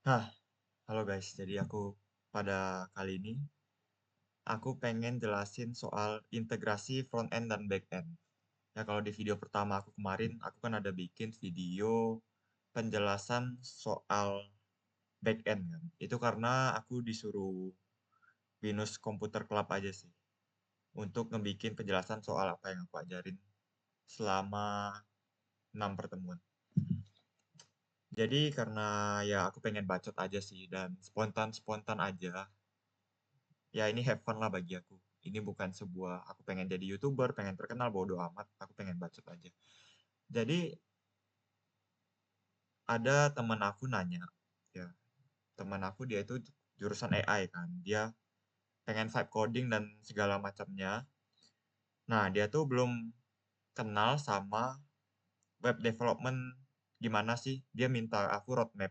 Nah, halo guys. Jadi pada kali ini aku pengen jelasin soal integrasi front end dan back end. Ya kalau di video pertama aku kemarin, aku kan ada bikin video penjelasan soal back end kan. Itu karena aku disuruh Binus Computer Club aja sih untuk ngebikin penjelasan soal apa yang aku ajarin selama 6 pertemuan. Jadi karena ya aku pengen bacot aja sih dan spontan-spontan aja. Ya ini have fun lah bagi aku. Ini bukan sebuah aku pengen jadi YouTuber, pengen terkenal, bodo amat. Aku pengen bacot aja. Jadi ada teman aku nanya, ya teman aku dia itu jurusan AI kan. Dia pengen vibe coding dan segala macamnya. Nah, dia tuh belum kenal sama web development gimana sih. Dia minta aku roadmap.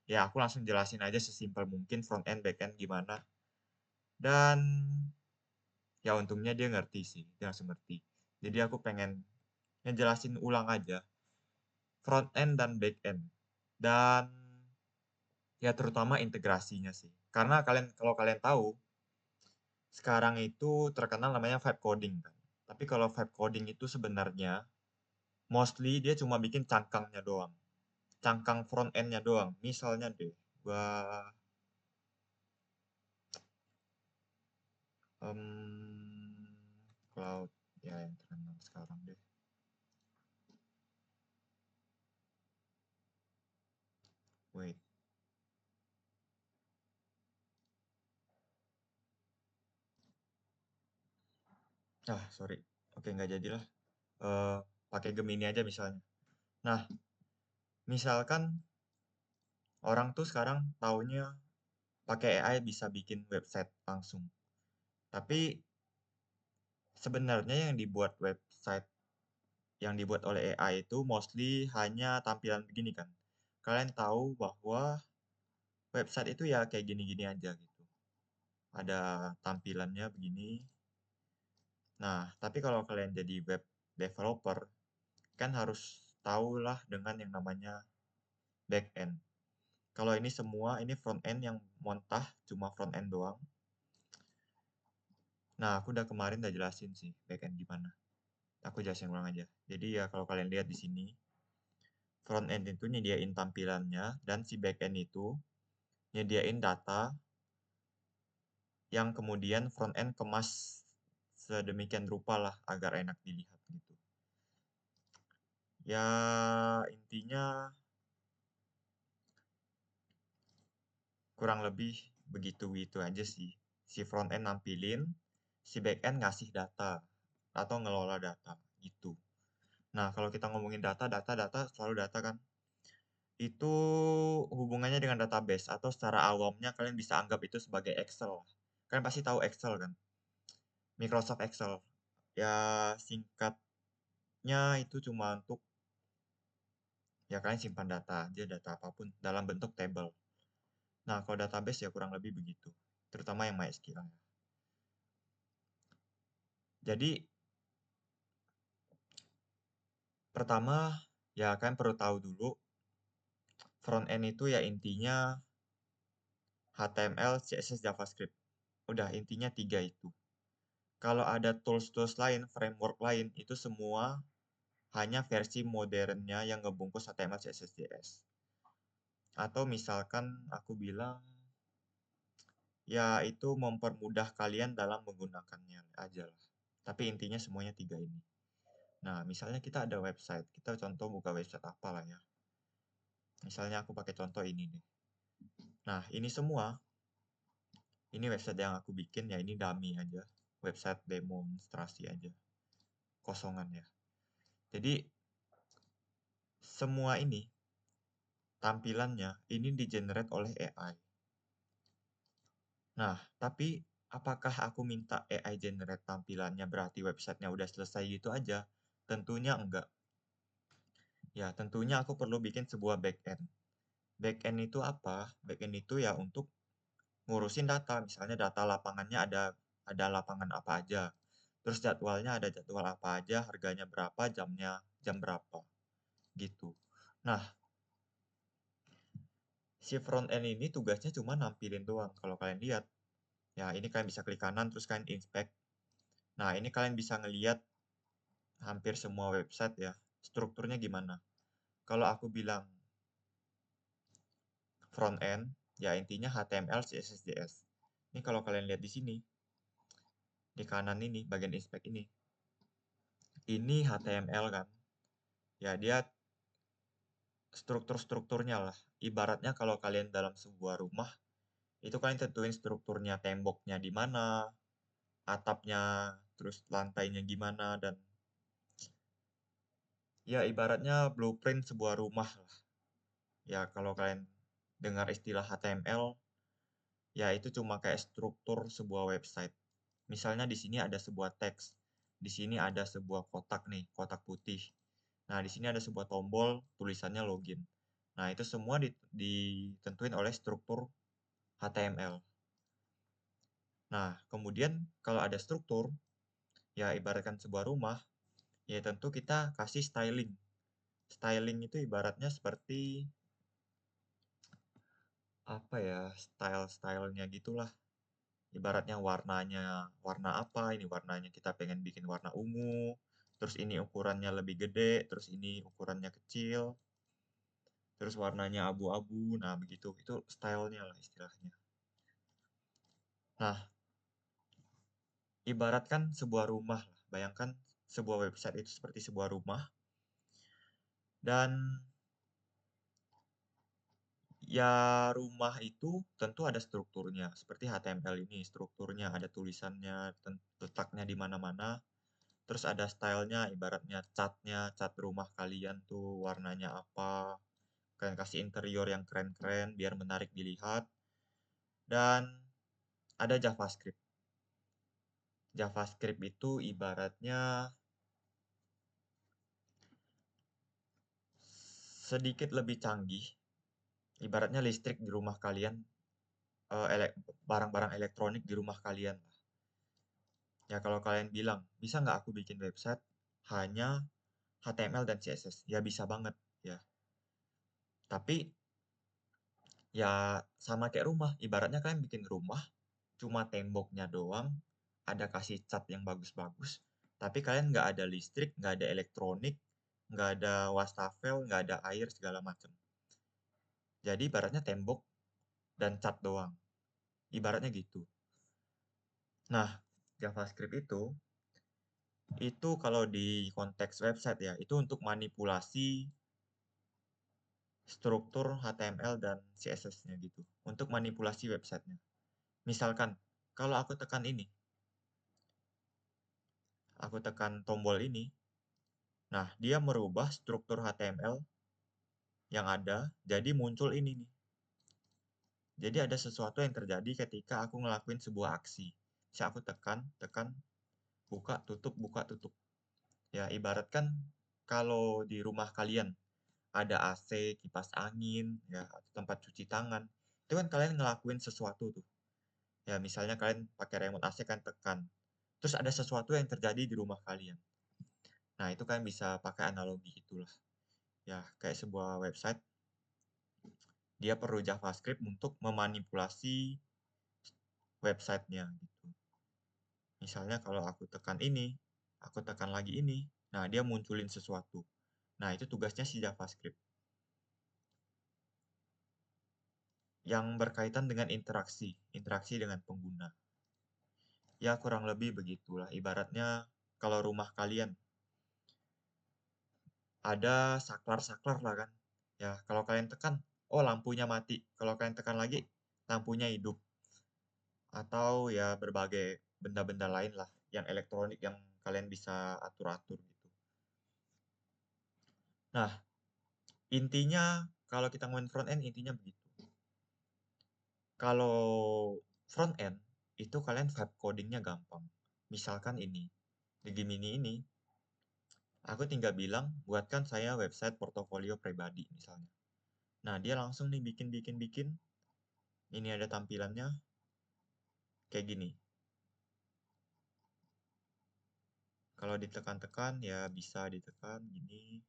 Ya, aku langsung jelasin aja sesimpel mungkin front end, back end gimana. Dan ya untungnya dia ngerti sih, dia langsung ngerti. Jadi aku pengen ngejelasin ulang aja front end dan back end. Dan ya terutama integrasinya sih. Karena kalau kalian tahu, sekarang itu terkenal namanya vibe coding kan. Tapi kalau vibe coding itu sebenarnya mostly dia cuma bikin cangkangnya doang. Cangkang front end-nya doang. Misalnya deh, gua cloud ya yang terkenal sekarang deh. Wait. Sorry. Oke, nggak jadilah. Eh, pakai Gemini aja misalnya. Nah, misalkan orang tuh sekarang taunya pakai AI bisa bikin website langsung. Tapi sebenarnya yang dibuat website yang dibuat oleh AI itu mostly hanya tampilan begini kan. Kalian tahu bahwa website itu ya kayak gini-gini aja gitu. Ada tampilannya begini. Nah, tapi kalau kalian jadi web developer, kan harus tahulah dengan yang namanya back end. Kalau ini semua, ini front end yang montah, cuma front end doang. Nah, aku udah kemarin udah jelasin sih back end gimana. Aku jelasin ulang aja. Jadi ya kalau kalian lihat di sini, front end itu nyediain tampilannya dan si back end itu nyediain data yang kemudian front end kemas sedemikian rupa lah agar enak dilihat gitu. Ya intinya kurang lebih begitu-gitu aja sih. Si front end nampilin, si back end ngasih data atau ngelola data gitu. Nah, kalau kita ngomongin data selalu data kan. Itu hubungannya dengan database atau secara awamnya kalian bisa anggap itu sebagai Excel. Kalian pasti tahu Excel kan? Microsoft Excel. Ya singkatnya itu cuma untuk ya kalian simpan data aja, data apapun dalam bentuk table. Nah, kalau database ya kurang lebih begitu. Terutama yang MySQL. Jadi pertama ya kalian perlu tahu dulu front end itu ya intinya HTML, CSS, JavaScript. Udah intinya 3 itu. Kalau ada tools-tools lain, framework lain, itu semua hanya versi modernnya yang ngebungkus HTML, CSS, JS. Atau misalkan aku bilang, ya itu mempermudah kalian dalam menggunakannya aja lah. Tapi intinya semuanya 3 ini. Nah, misalnya kita ada website, kita contoh buka website apa lah ya. Misalnya aku pakai contoh ini nih. Nah, ini semua, ini website yang aku bikin, ya ini dummy aja. Website demonstrasi aja. Kosongan ya. Jadi, semua ini tampilannya ini di-generate oleh AI. Nah, tapi apakah aku minta AI generate tampilannya berarti websitenya udah selesai gitu aja? Tentunya enggak. Ya, tentunya aku perlu bikin sebuah backend. Backend itu apa? Backend itu ya untuk ngurusin data. Misalnya data lapangannya ada lapangan apa aja. Terus jadwalnya ada jadwal apa aja, harganya berapa, jam berapa. Gitu. Nah, Si front end ini tugasnya cuma nampilin doang. Kalau kalian lihat, ya ini kalian bisa klik kanan terus kalian inspect. Nah, ini kalian bisa ngelihat hampir semua website ya. Strukturnya gimana. Kalau aku bilang front end, ya intinya HTML, CSS, JS. Ini kalau kalian lihat di sini, di kanan ini, bagian inspect ini. Ini HTML kan. Ya, dia struktur-strukturnya lah. Ibaratnya kalau kalian dalam sebuah rumah, itu kalian tentuin strukturnya, temboknya di mana, atapnya, terus lantainya gimana, dan ya ibaratnya blueprint sebuah rumah lah. Ya kalau kalian dengar istilah HTML, ya itu cuma kayak struktur sebuah website. Misalnya di sini ada sebuah teks, di sini ada sebuah kotak nih, kotak putih. Nah, di sini ada sebuah tombol, tulisannya login. Nah, itu semua ditentuin oleh struktur HTML. Nah, kemudian kalau ada struktur, ya ibaratkan sebuah rumah, ya tentu kita kasih styling. Styling itu ibaratnya seperti apa ya, style-stylenya gitulah. Ibaratnya warnanya warna apa, ini warnanya kita pengen bikin warna ungu, terus ini ukurannya lebih gede, terus ini ukurannya kecil, terus warnanya abu-abu, nah begitu, itu stylenya lah istilahnya. Nah, ibaratkan sebuah rumah lah, bayangkan sebuah website itu seperti sebuah rumah, dan ya rumah itu tentu ada strukturnya, seperti HTML ini, strukturnya ada tulisannya, letaknya di mana-mana, terus ada stylenya, ibaratnya catnya, cat rumah kalian tuh warnanya apa, kalian kasih interior yang keren-keren biar menarik dilihat, dan ada JavaScript. JavaScript itu ibaratnya sedikit lebih canggih, ibaratnya listrik di rumah kalian, barang-barang elektronik di rumah kalian. Ya kalau kalian bilang, bisa nggak aku bikin website hanya HTML dan CSS? Ya bisa banget ya. Tapi ya sama kayak rumah, ibaratnya kalian bikin rumah, cuma temboknya doang, ada kasih cat yang bagus-bagus, tapi kalian nggak ada listrik, nggak ada elektronik, nggak ada wastafel, nggak ada air, segala macam. Jadi ibaratnya tembok dan cat doang. Ibaratnya gitu. Nah, JavaScript itu kalau di konteks website ya, itu untuk manipulasi struktur HTML dan CSS-nya gitu. Untuk manipulasi websitenya. Misalkan, kalau aku tekan tombol ini, nah dia merubah struktur HTML yang ada, jadi muncul ini nih. Jadi ada sesuatu yang terjadi ketika aku ngelakuin sebuah aksi. Si aku tekan, buka, tutup. Ya, ibaratkan kalau di rumah kalian ada AC, kipas angin, ya, atau tempat cuci tangan, itu kan kalian ngelakuin sesuatu tuh. Ya, misalnya kalian pakai remote AC kan tekan. Terus ada sesuatu yang terjadi di rumah kalian. Nah, itu kalian bisa pakai analogi itulah. Ya, kayak sebuah website, dia perlu JavaScript untuk memanipulasi websitenya gitu. Misalnya kalau aku tekan ini, aku tekan lagi ini, nah dia munculin sesuatu. Nah, itu tugasnya si JavaScript. Yang berkaitan dengan interaksi dengan pengguna. Ya, kurang lebih begitulah. Ibaratnya kalau rumah kalian ada saklar-saklar lah kan. Ya, kalau kalian tekan, oh lampunya mati. Kalau kalian tekan lagi, lampunya hidup. Atau ya berbagai benda-benda lain lah yang elektronik yang kalian bisa atur-atur gitu. Nah, intinya kalau kita ngomongin front end intinya begitu. Kalau front end itu kalian vibe codingnya gampang. Misalkan ini, di Gemini ini, aku tinggal bilang buatkan saya website portofolio pribadi misalnya. Nah, dia langsung nih bikin. Ini ada tampilannya kayak gini. Kalau ditekan-tekan ya bisa ditekan gini.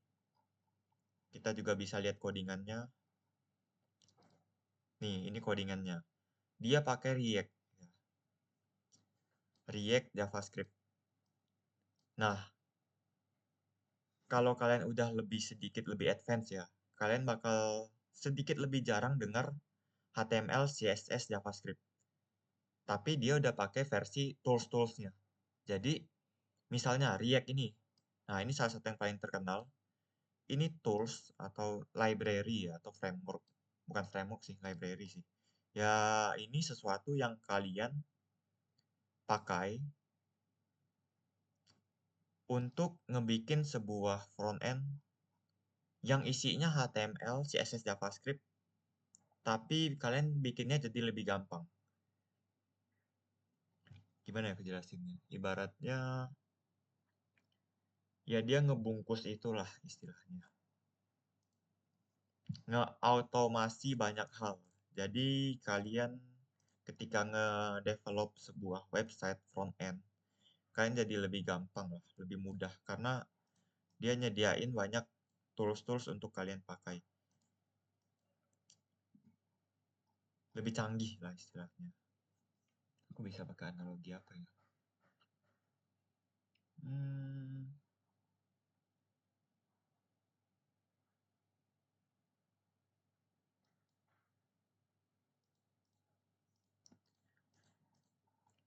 Kita juga bisa lihat codingannya. Nih, ini codingannya. Dia pakai React. Ya. React JavaScript. Nah, kalau kalian udah sedikit lebih advance ya, kalian bakal sedikit lebih jarang dengar HTML, CSS, JavaScript. Tapi dia udah pakai versi tools-toolsnya. Jadi, misalnya React ini. Nah, ini salah satu yang paling terkenal. Ini tools atau library ya, atau framework. Bukan framework sih, library sih. Ya, ini sesuatu yang kalian pakai untuk ngebikin sebuah front end yang isinya HTML, CSS, JavaScript, tapi kalian bikinnya jadi lebih gampang. Gimana ya kejelasinnya? Ibaratnya, ya dia ngebungkus itulah istilahnya. Nge-automasi banyak hal. Jadi kalian ketika nge-develop sebuah website front end, kalian jadi lebih gampang lah, lebih mudah. Karena dia nyediain banyak tools-tools untuk kalian pakai. Lebih canggih lah istilahnya. Aku bisa pakai analogi apa ya? Hmm,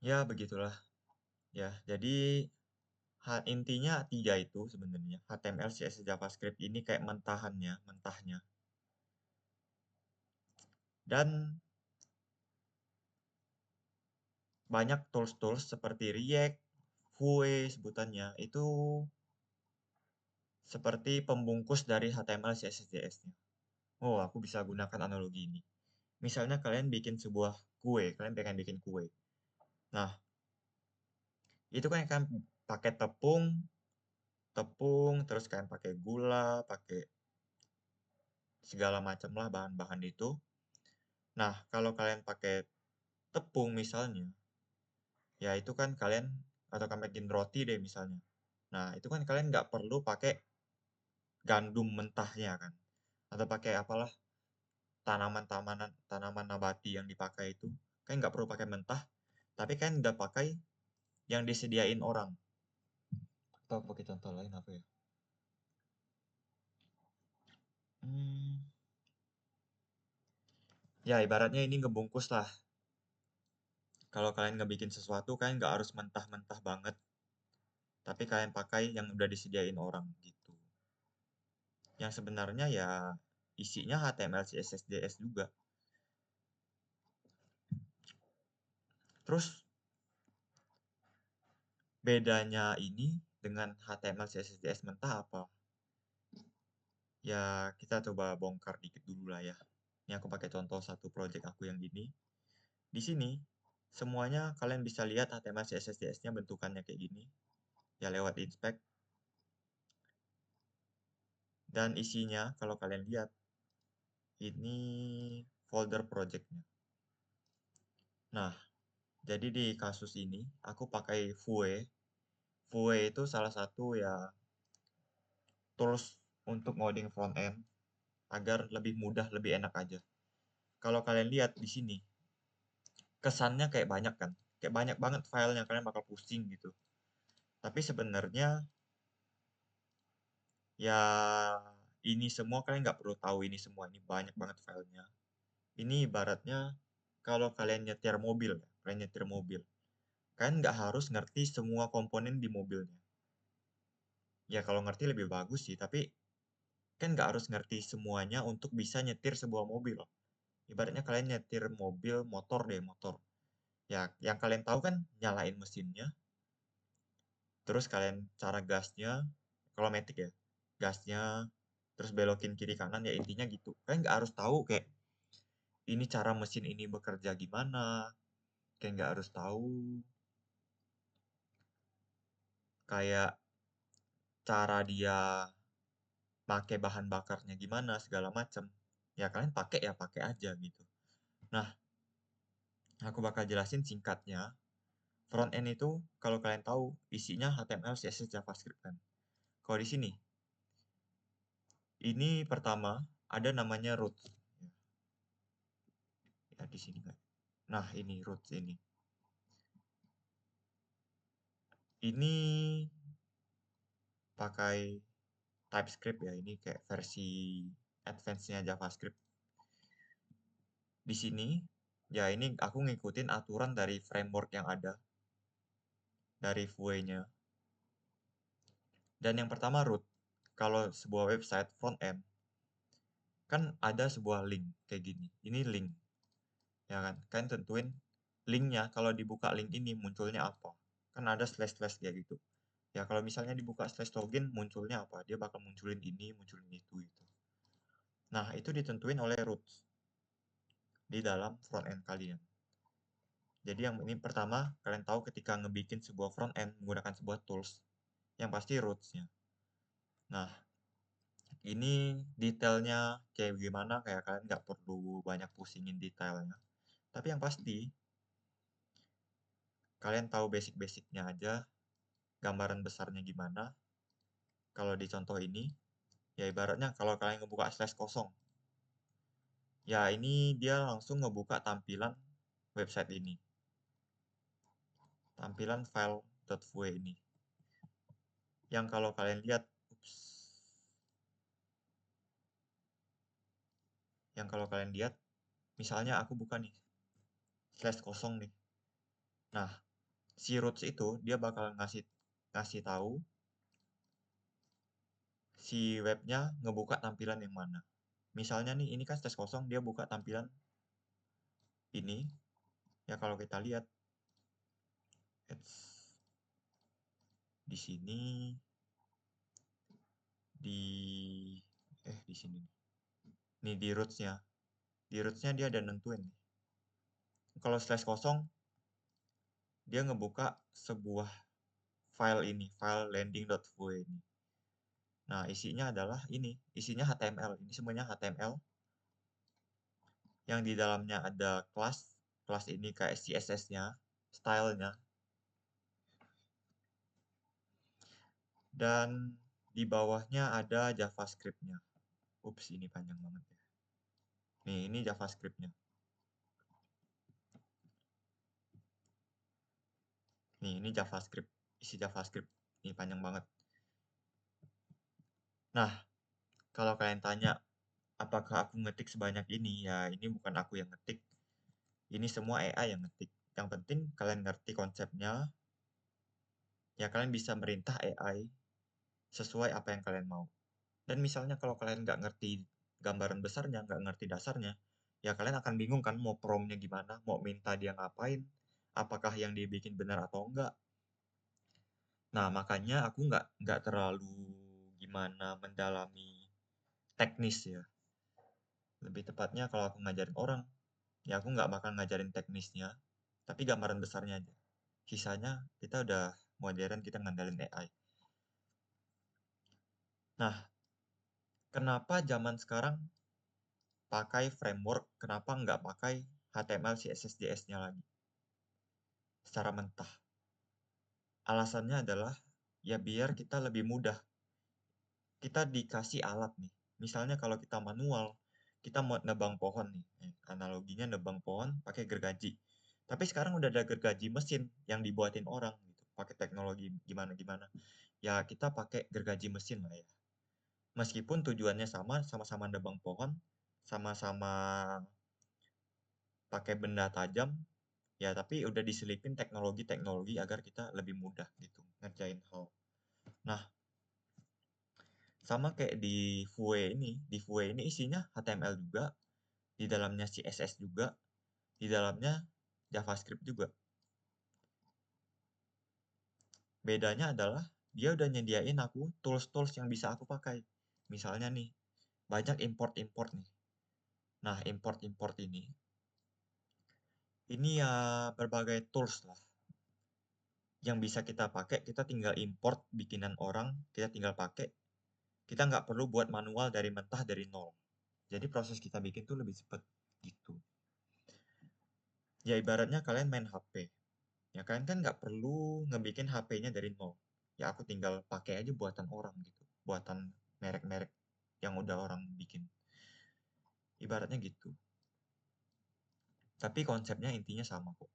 ya begitulah. Ya, jadi intinya tiga itu sebenarnya. HTML, CSS, JavaScript ini kayak mentahnya. Dan banyak tools-tools seperti React, Vue sebutannya, itu seperti pembungkus dari HTML, CSS, JS-nya. Oh, aku bisa gunakan analogi ini. Misalnya kalian bikin sebuah kue, kalian pengen bikin kue. Nah, itu kan pakai tepung, terus kalian pakai gula, pakai segala macam lah bahan-bahan itu. Nah, kalau kalian pakai tepung misalnya, ya itu kan kalian, atau kalian bikin roti deh misalnya. Nah, itu kan kalian nggak perlu pakai gandum mentahnya kan. Atau pakai apalah, tanaman nabati yang dipakai itu. Kan nggak perlu pakai mentah, tapi kan udah pakai yang disediain orang. Atau pakai contoh lain apa ya? Hmm, ya ibaratnya ini ngebungkus lah. Kalau kalian ngebikin sesuatu, kalian nggak harus mentah-mentah banget. Tapi kalian pakai yang udah disediain orang gitu. Yang sebenarnya ya isinya HTML, CSS, JS juga. Terus bedanya ini dengan HTML, CSS, JS mentah apa? Ya kita coba bongkar dikit dulu lah ya. Ini aku pakai contoh satu project aku yang gini. Di sini semuanya kalian bisa lihat HTML, CSS, JS-nya bentukannya kayak gini. Ya lewat inspect. Dan isinya kalau kalian lihat ini folder projectnya. Nah, jadi di kasus ini aku pakai Vue. Vue itu salah satu ya tools untuk ngoding front end agar lebih mudah, lebih enak aja. Kalau kalian lihat di sini, kesannya kayak banyak kan? Kayak banyak banget filenya, kalian bakal pusing gitu. Tapi sebenarnya ya ini semua kalian nggak perlu tahu ini semua, ini banyak banget filenya. Ini ibaratnya kalau kalian nyetir mobil, kalian nyetir mobil. Kalian nggak harus ngerti semua komponen di mobilnya. Ya kalau ngerti lebih bagus sih, tapi kan nggak harus ngerti semuanya untuk bisa nyetir sebuah mobil. Ibaratnya kalian nyetir mobil, motor deh, motor. Ya, yang kalian tahu kan nyalain mesinnya, terus kalian cara gasnya, kalau matic ya, gasnya, terus belokin kiri kanan, ya intinya gitu. Kalian nggak harus tahu kayak ini cara mesin ini bekerja gimana, kayak nggak harus tahu kayak cara dia pakai bahan bakarnya gimana segala macam. Ya kalian pakai aja gitu. Nah, aku bakal jelasin singkatnya. Front end itu kalau kalian tahu isinya HTML, CSS, JavaScript kan. Kalau di sini, ini pertama ada namanya root. Ya di sini nggak. Nah ini roots ini. Ini pakai TypeScript ya. Ini kayak versi advance-nya JavaScript. Di sini ya ini aku ngikutin aturan dari framework yang ada dari Vue-nya. Dan yang pertama root. Kalau sebuah website front end kan ada sebuah link kayak gini. Ini link. Ya kan? Kalian tentuin linknya, kalau dibuka link ini munculnya apa. Kan ada slash-slash kayak gitu. Ya kalau misalnya dibuka slash login munculnya apa? Dia bakal munculin ini, munculin itu gitu. Nah, itu ditentuin oleh roots di dalam front end kalian. Jadi yang ini pertama, kalian tahu ketika ngebikin sebuah front end menggunakan sebuah tools, yang pasti roots-nya. Nah, ini detailnya kayak gimana, kayak kalian nggak perlu banyak pusingin detailnya. Tapi yang pasti, kalian tahu basic-basicnya aja, gambaran besarnya gimana. Kalau di contoh ini, ya ibaratnya kalau kalian ngebuka slash kosong, ya ini dia langsung ngebuka tampilan website ini. Tampilan file.vue ini. Yang kalau kalian lihat, yang kalau kalian lihat, misalnya aku buka nih, slash kosong nih. Nah, si roots itu dia bakal ngasih tahu si webnya ngebuka tampilan yang mana. Misalnya nih, ini kan slash kosong, dia buka tampilan ini. Ya kalau kita lihat, di sini, di sini. Nih di roots-nya. Di roots-nya dia ada nentuin nih. Kalau slash kosong, dia ngebuka sebuah file ini, file landing.vue ini. Nah, isinya adalah ini, isinya HTML. Ini semuanya HTML. Yang di dalamnya ada kelas, kelas ini kayak CSS-nya, style-nya. Dan di bawahnya ada JavaScript-nya. Ups, ini panjang banget ya. Nih, ini JavaScript-nya. Nih, ini JavaScript, isi JavaScript. Ini panjang banget. Nah, kalau kalian tanya, apakah aku ngetik sebanyak ini? Ya, ini bukan aku yang ngetik. Ini semua AI yang ngetik. Yang penting kalian ngerti konsepnya, ya kalian bisa merintah AI sesuai apa yang kalian mau. Dan misalnya kalau kalian nggak ngerti gambaran besarnya, nggak ngerti dasarnya, ya kalian akan bingung kan mau prompt-nya gimana, mau minta dia ngapain, apakah yang dia bikin benar atau enggak. Nah, makanya aku nggak terlalu gimana mendalami teknis ya. Lebih tepatnya kalau aku ngajarin orang, ya aku nggak bakal ngajarin teknisnya, tapi gambaran besarnya aja. Sisanya kita udah modern, kita ngandalin AI. Nah, kenapa zaman sekarang pakai framework, kenapa nggak pakai HTML, CSS, JS-nya lagi secara mentah? Alasannya adalah ya biar kita lebih mudah. Kita dikasih alat nih. Misalnya kalau kita manual, kita mau nebang pohon nih. Analoginya nebang pohon pakai gergaji. Tapi sekarang udah ada gergaji mesin yang dibuatin orang gitu, pakai teknologi gimana-gimana. Ya kita pakai gergaji mesin lah ya. Meskipun tujuannya sama, sama-sama nebang pohon, sama-sama pakai benda tajam, ya tapi udah diselipin teknologi-teknologi agar kita lebih mudah gitu ngerjain hal. Nah, sama kayak di Vue ini isinya HTML juga, di dalamnya CSS juga, di dalamnya JavaScript juga. Bedanya adalah dia udah nyediain aku tools-tools yang bisa aku pakai. Misalnya nih, banyak import-import nih. Nah, import-import ini ya berbagai tools lah yang bisa kita pakai. Kita tinggal import bikinan orang, kita tinggal pakai. Kita nggak perlu buat manual dari mentah dari nol. Jadi proses kita bikin tuh lebih cepat gitu. Ya ibaratnya kalian main HP. Ya kalian kan nggak perlu ngebikin HP-nya dari nol. Ya aku tinggal pakai aja buatan orang gitu. Buatan merek-merek yang udah orang bikin. Ibaratnya gitu. Tapi konsepnya intinya sama kok.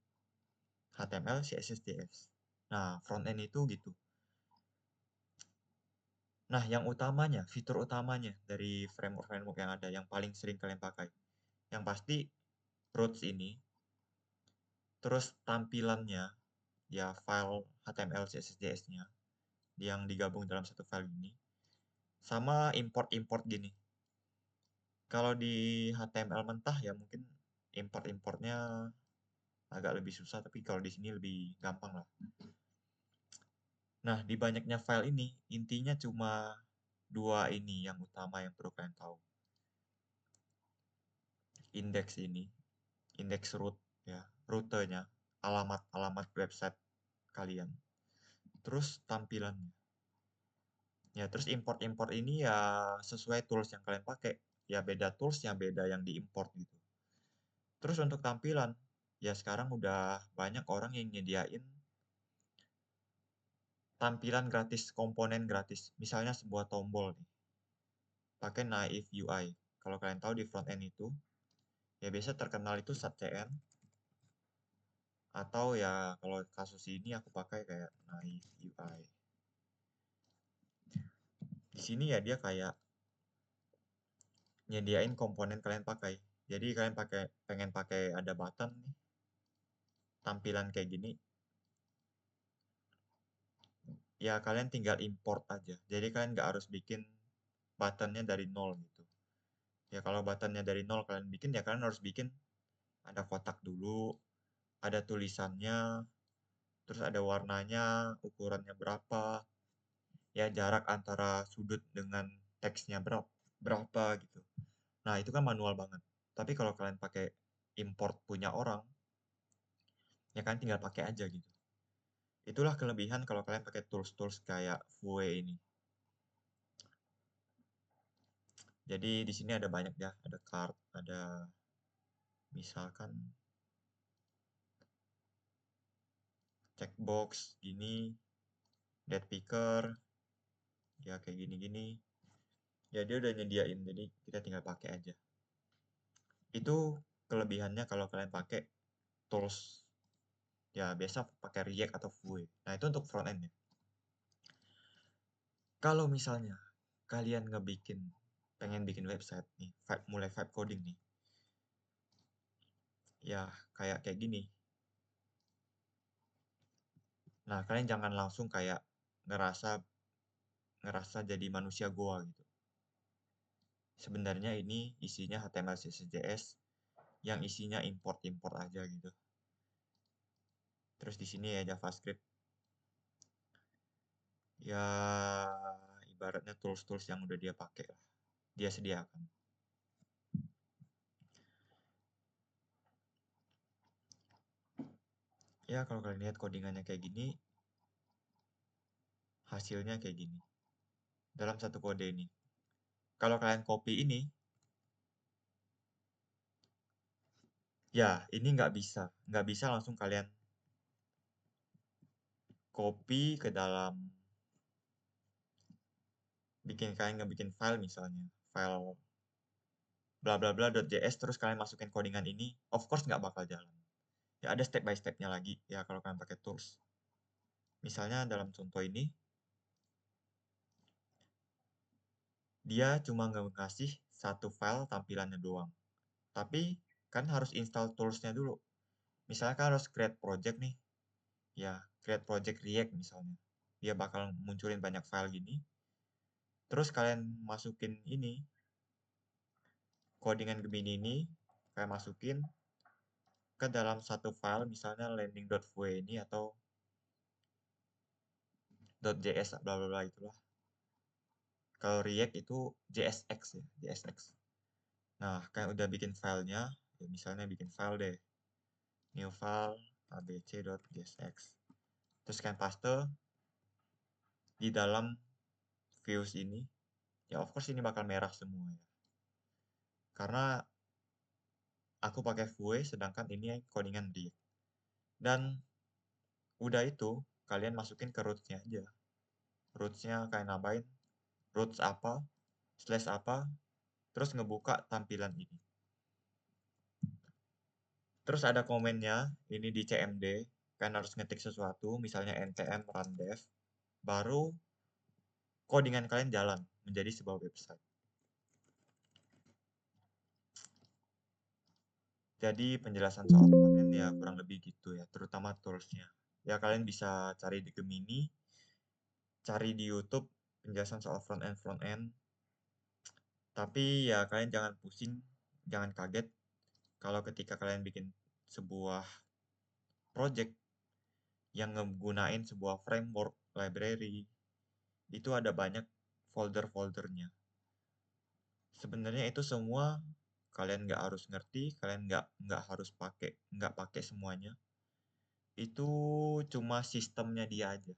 HTML, CSS, JS. Nah, front end itu gitu. Nah, yang utamanya, fitur utamanya dari framework-framework yang ada, yang paling sering kalian pakai. Yang pasti, Roots ini, terus tampilannya, ya file HTML, CSS, JS-nya, yang digabung dalam satu file ini, sama import-import gini. Kalau di HTML mentah ya mungkin import-importnya agak lebih susah, tapi kalau di sini lebih gampang lah. Nah, di banyaknya file ini, intinya cuma dua ini yang utama yang perlu kalian tahu. Indeks ini, indeks root, ya, rutenya, alamat website kalian. Terus tampilannya. Ya, terus import-import ini ya sesuai tools yang kalian pakai. Ya beda tools yang beda yang diimport gitu. Terus untuk tampilan, ya sekarang udah banyak orang yang nyediain tampilan gratis, komponen gratis. Misalnya sebuah tombol nih, pakai Naive UI. Kalau kalian tahu di front end itu, ya biasa terkenal itu SatCN. Atau ya kalau kasus ini aku pakai kayak Naive UI. Di sini ya dia kayak nyediain komponen kalian pakai. Jadi kalian pengen pakai ada button nih, tampilan kayak gini, ya kalian tinggal import aja. Jadi kalian nggak harus bikin buttonnya dari nol gitu. Ya kalau buttonnya dari nol kalian bikin, ya kalian harus bikin ada kotak dulu, ada tulisannya, terus ada warnanya, ukurannya berapa, ya jarak antara sudut dengan teksnya berapa gitu. Nah itu kan manual banget. Tapi kalau kalian pakai import punya orang, ya kalian tinggal pakai aja gitu. Itulah kelebihan kalau kalian pakai tools-tools kayak Vue ini. Jadi di sini ada banyak ya, ada card, ada misalkan checkbox gini, date picker, ya kayak gini-gini. Ya dia udah nyediain, jadi kita tinggal pakai aja. Itu kelebihannya kalau kalian pakai tools. Ya biasa pakai React atau Vue. Nah itu untuk front end ya. Kalau misalnya kalian pengen bikin website nih, mulai vibe coding nih. Ya kayak gini. Nah kalian jangan langsung kayak ngerasa jadi manusia goa gitu. Sebenarnya ini isinya HTML, CSS, JS yang isinya import-import aja gitu. Terus di sini ya JavaScript. Ya ibaratnya tools-tools yang udah dia pakai lah. Dia sediakan. Ya kalau kalian lihat codingannya kayak gini, hasilnya kayak gini. Dalam satu kode ini. Kalau kalian copy ini, ya ini nggak bisa langsung kalian copy ke dalam kalian ngebikin file misalnya, file bla bla bla.js terus kalian masukin codingan ini, of course nggak bakal jalan. Ya ada step by stepnya lagi ya kalau kalian pakai tools. Misalnya dalam contoh ini, dia cuma ngasih satu file tampilannya doang. Tapi kan harus install toolsnya dulu. Misalnya kan harus create project nih. Ya, create project React misalnya. Dia bakal munculin banyak file gini. Terus kalian masukin ini, codingan Gemini ini, kalian masukin ke dalam satu file, misalnya landing.vue ini atau .js, bla bla bla itulah. Kalau React itu JSX ya, JSX. Nah, kayak udah bikin filenya, ya misalnya bikin file deh. New file abc.jsx. Terus kalian paste di dalam views ini. Ya of course ini bakal merah semua ya. Karena aku pakai Vue sedangkan ini codingan React. Dan udah itu kalian masukin ke roots-nya aja. Roots-nya kayak nambahin roots apa, slash apa, terus ngebuka tampilan ini. Terus ada komennya, ini di CMD, kan harus ngetik sesuatu, misalnya npm run dev, baru codingan kalian jalan menjadi sebuah website. Jadi penjelasan soal frontend ya kurang lebih gitu ya, terutama toolsnya. Ya kalian bisa cari di Gemini, cari di YouTube penjelasan soal front end. Tapi ya kalian jangan pusing, jangan kaget kalau ketika kalian bikin sebuah project yang ngegunain sebuah framework, library, itu ada banyak folder-foldernya. Sebenarnya itu semua kalian nggak harus ngerti, kalian nggak harus nggak pakai semuanya. Itu cuma sistemnya dia aja.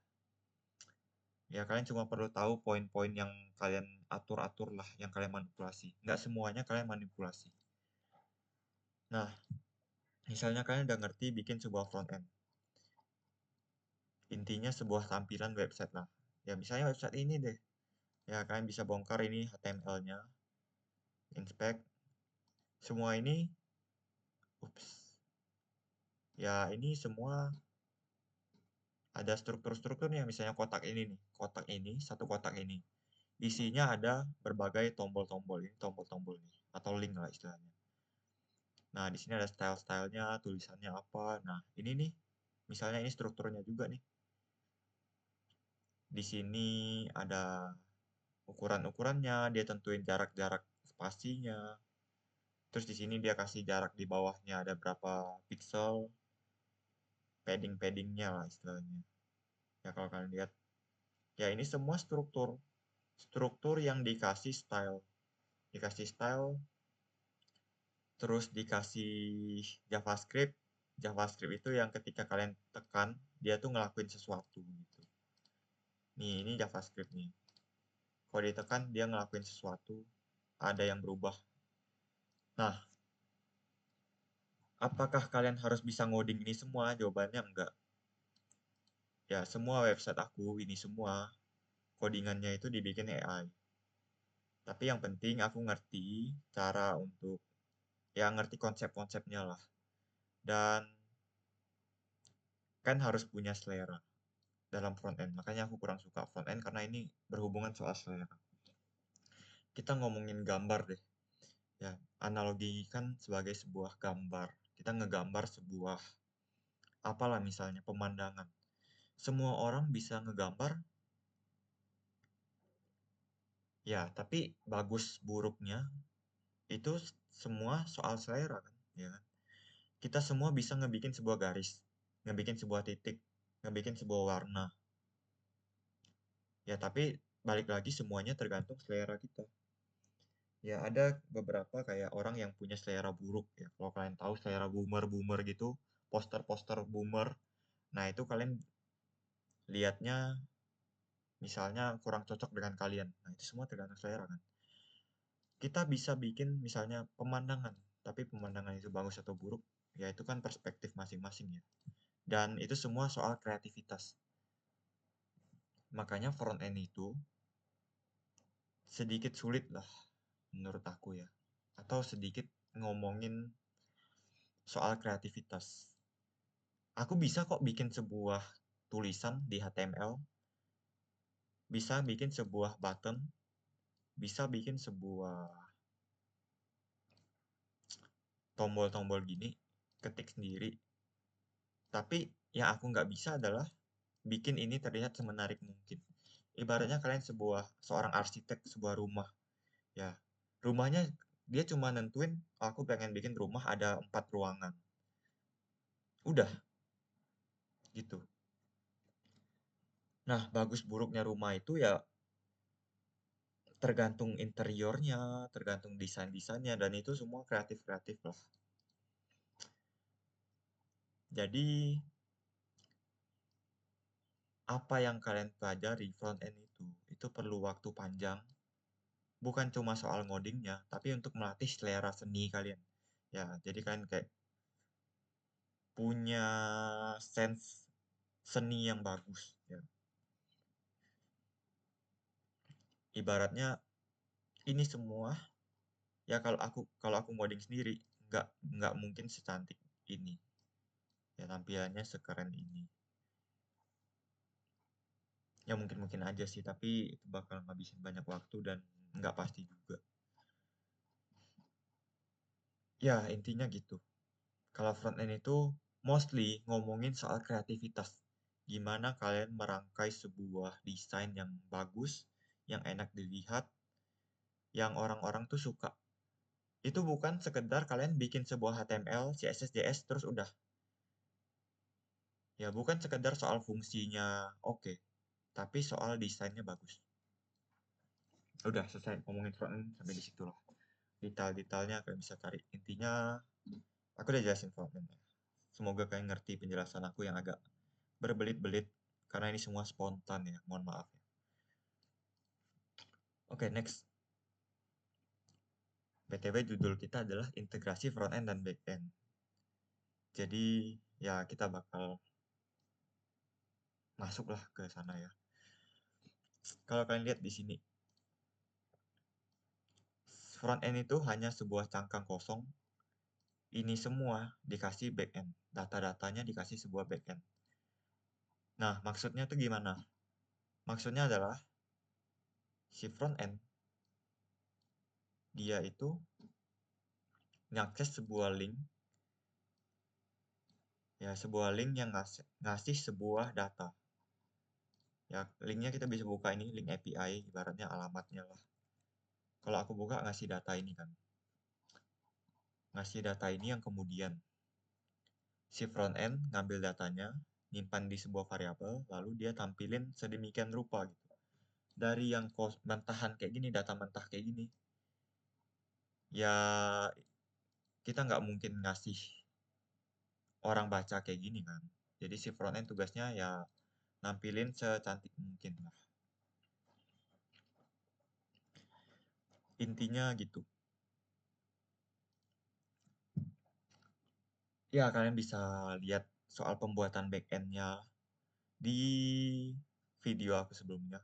Ya kalian cuma perlu tahu poin-poin yang kalian atur-atur lah, yang kalian manipulasi. Nggak semuanya kalian manipulasi. Nah, misalnya kalian udah ngerti bikin sebuah front end. Intinya sebuah tampilan website lah. Ya misalnya website ini deh. Ya kalian bisa bongkar ini HTML-nya, inspect. Semua ini, ups. Ya ini semua ada struktur-strukturnya. Misalnya kotak ini nih, kotak ini, satu kotak ini. Isinya ada berbagai tombol-tombol ini, tombol-tombol nih, atau link lah istilahnya. Nah, di sini ada style-stylenya, tulisannya apa. Nah, ini nih, misalnya ini strukturnya juga nih. Di sini ada ukuran-ukurannya, dia tentuin jarak-jarak spasinya. Terus di sini dia kasih jarak di bawahnya ada berapa pixel, padding-paddingnya lah istilahnya. Ya kalau kalian lihat, ya ini semua struktur. Struktur yang dikasih style. Dikasih style, terus dikasih JavaScript. JavaScript itu yang ketika kalian tekan, dia tuh ngelakuin sesuatu gitu. Nih, ini JavaScript nih. Kalau ditekan, dia ngelakuin sesuatu, ada yang berubah. Nah, apakah kalian harus bisa ngoding ini semua? Jawabannya enggak. Ya, semua website aku, ini semua, codingannya itu dibikin AI. Tapi yang penting aku ngerti cara untuk, ya ngerti konsep-konsepnya lah. Dan kan harus punya selera dalam front end. Makanya aku kurang suka front end karena ini berhubungan soal selera. Kita ngomongin gambar deh. Ya, analogikan sebagai sebuah gambar. Kita ngegambar sebuah apalah misalnya pemandangan. Semua orang bisa ngegambar, ya, tapi bagus buruknya itu semua soal selera kan, ya kan? Kita semua bisa ngebikin sebuah garis, ngebikin sebuah titik, ngebikin sebuah warna. Ya, tapi balik lagi semuanya tergantung selera kita. Ya, ada beberapa kayak orang yang punya selera buruk ya. Kalau kalian tahu selera boomer-boomer gitu, poster-poster boomer. Nah, itu kalian lihatnya misalnya kurang cocok dengan kalian. Nah, itu semua tergantung selera kan. Kita bisa bikin misalnya pemandangan, tapi pemandangan itu bagus atau buruk, ya itu kan perspektif masing-masing ya. Dan itu semua soal kreativitas. Makanya front end itu sedikit sulit lah menurut aku ya. Atau sedikit ngomongin soal kreativitas. Aku bisa kok bikin sebuah tulisan di HTML, bisa bikin sebuah button, bisa bikin sebuah tombol-tombol gini, ketik sendiri. Tapi yang aku nggak bisa adalah bikin ini terlihat semenarik mungkin. Ibaratnya kalian seorang arsitek sebuah rumah, ya. Rumahnya dia cuma nentuin, aku pengen bikin rumah ada 4 ruangan. Udah, gitu. Nah, bagus buruknya rumah itu ya tergantung interiornya, tergantung desain-desainnya, dan itu semua kreatif-kreatif lah. Jadi, apa yang kalian pelajari front end itu perlu waktu panjang, bukan cuma soal ngodingnya, tapi untuk melatih selera seni kalian. Ya, jadi kalian kayak punya sense seni yang bagus ya. Ibaratnya ini semua ya kalau aku ngoding sendiri nggak mungkin secantik ini. Ya, tampilannya sekeren ini. Ya mungkin-mungkin aja sih, tapi itu bakal ngabisin banyak waktu dan nggak pasti juga. Ya, intinya gitu. Kalau front end itu mostly ngomongin soal kreativitas. Gimana kalian merangkai sebuah desain yang bagus, yang enak dilihat, yang orang-orang tuh suka. Itu bukan sekedar kalian bikin sebuah HTML, CSS, JS, terus udah. Ya, bukan sekedar soal fungsinya oke, tapi soal desainnya bagus. Udah selesai ngomongin front end sampai di situ lah. Detail-detailnya kalian bisa cari. Intinya, aku udah jelasin front end. Semoga kalian ngerti penjelasan aku yang agak berbelit-belit, karena ini semua spontan ya, mohon maaf ya. Oke, next. BTW judul kita adalah integrasi front end dan back end. Jadi, ya kita bakal masuklah ke sana ya. Kalau kalian lihat di sini, front end itu hanya sebuah cangkang kosong. Ini semua dikasih back end. Data-datanya dikasih sebuah back end. Nah, maksudnya tuh gimana? Maksudnya adalah si front end dia itu ngakses sebuah link, ya sebuah link yang ngasih sebuah data. Ya, linknya kita bisa buka ini, link API, ibaratnya alamatnya lah. Kalau aku buka ngasih data ini kan. Ngasih data ini yang kemudian si front end ngambil datanya, nyimpan di sebuah variabel, lalu dia tampilin sedemikian rupa gitu. Dari yang mentahan kayak gini, data mentah kayak gini, ya kita nggak mungkin ngasih orang baca kayak gini kan. Jadi si front end tugasnya ya nampilin secantik mungkin lah. Intinya gitu. Ya, kalian bisa lihat soal pembuatan backend-nya di video aku sebelumnya,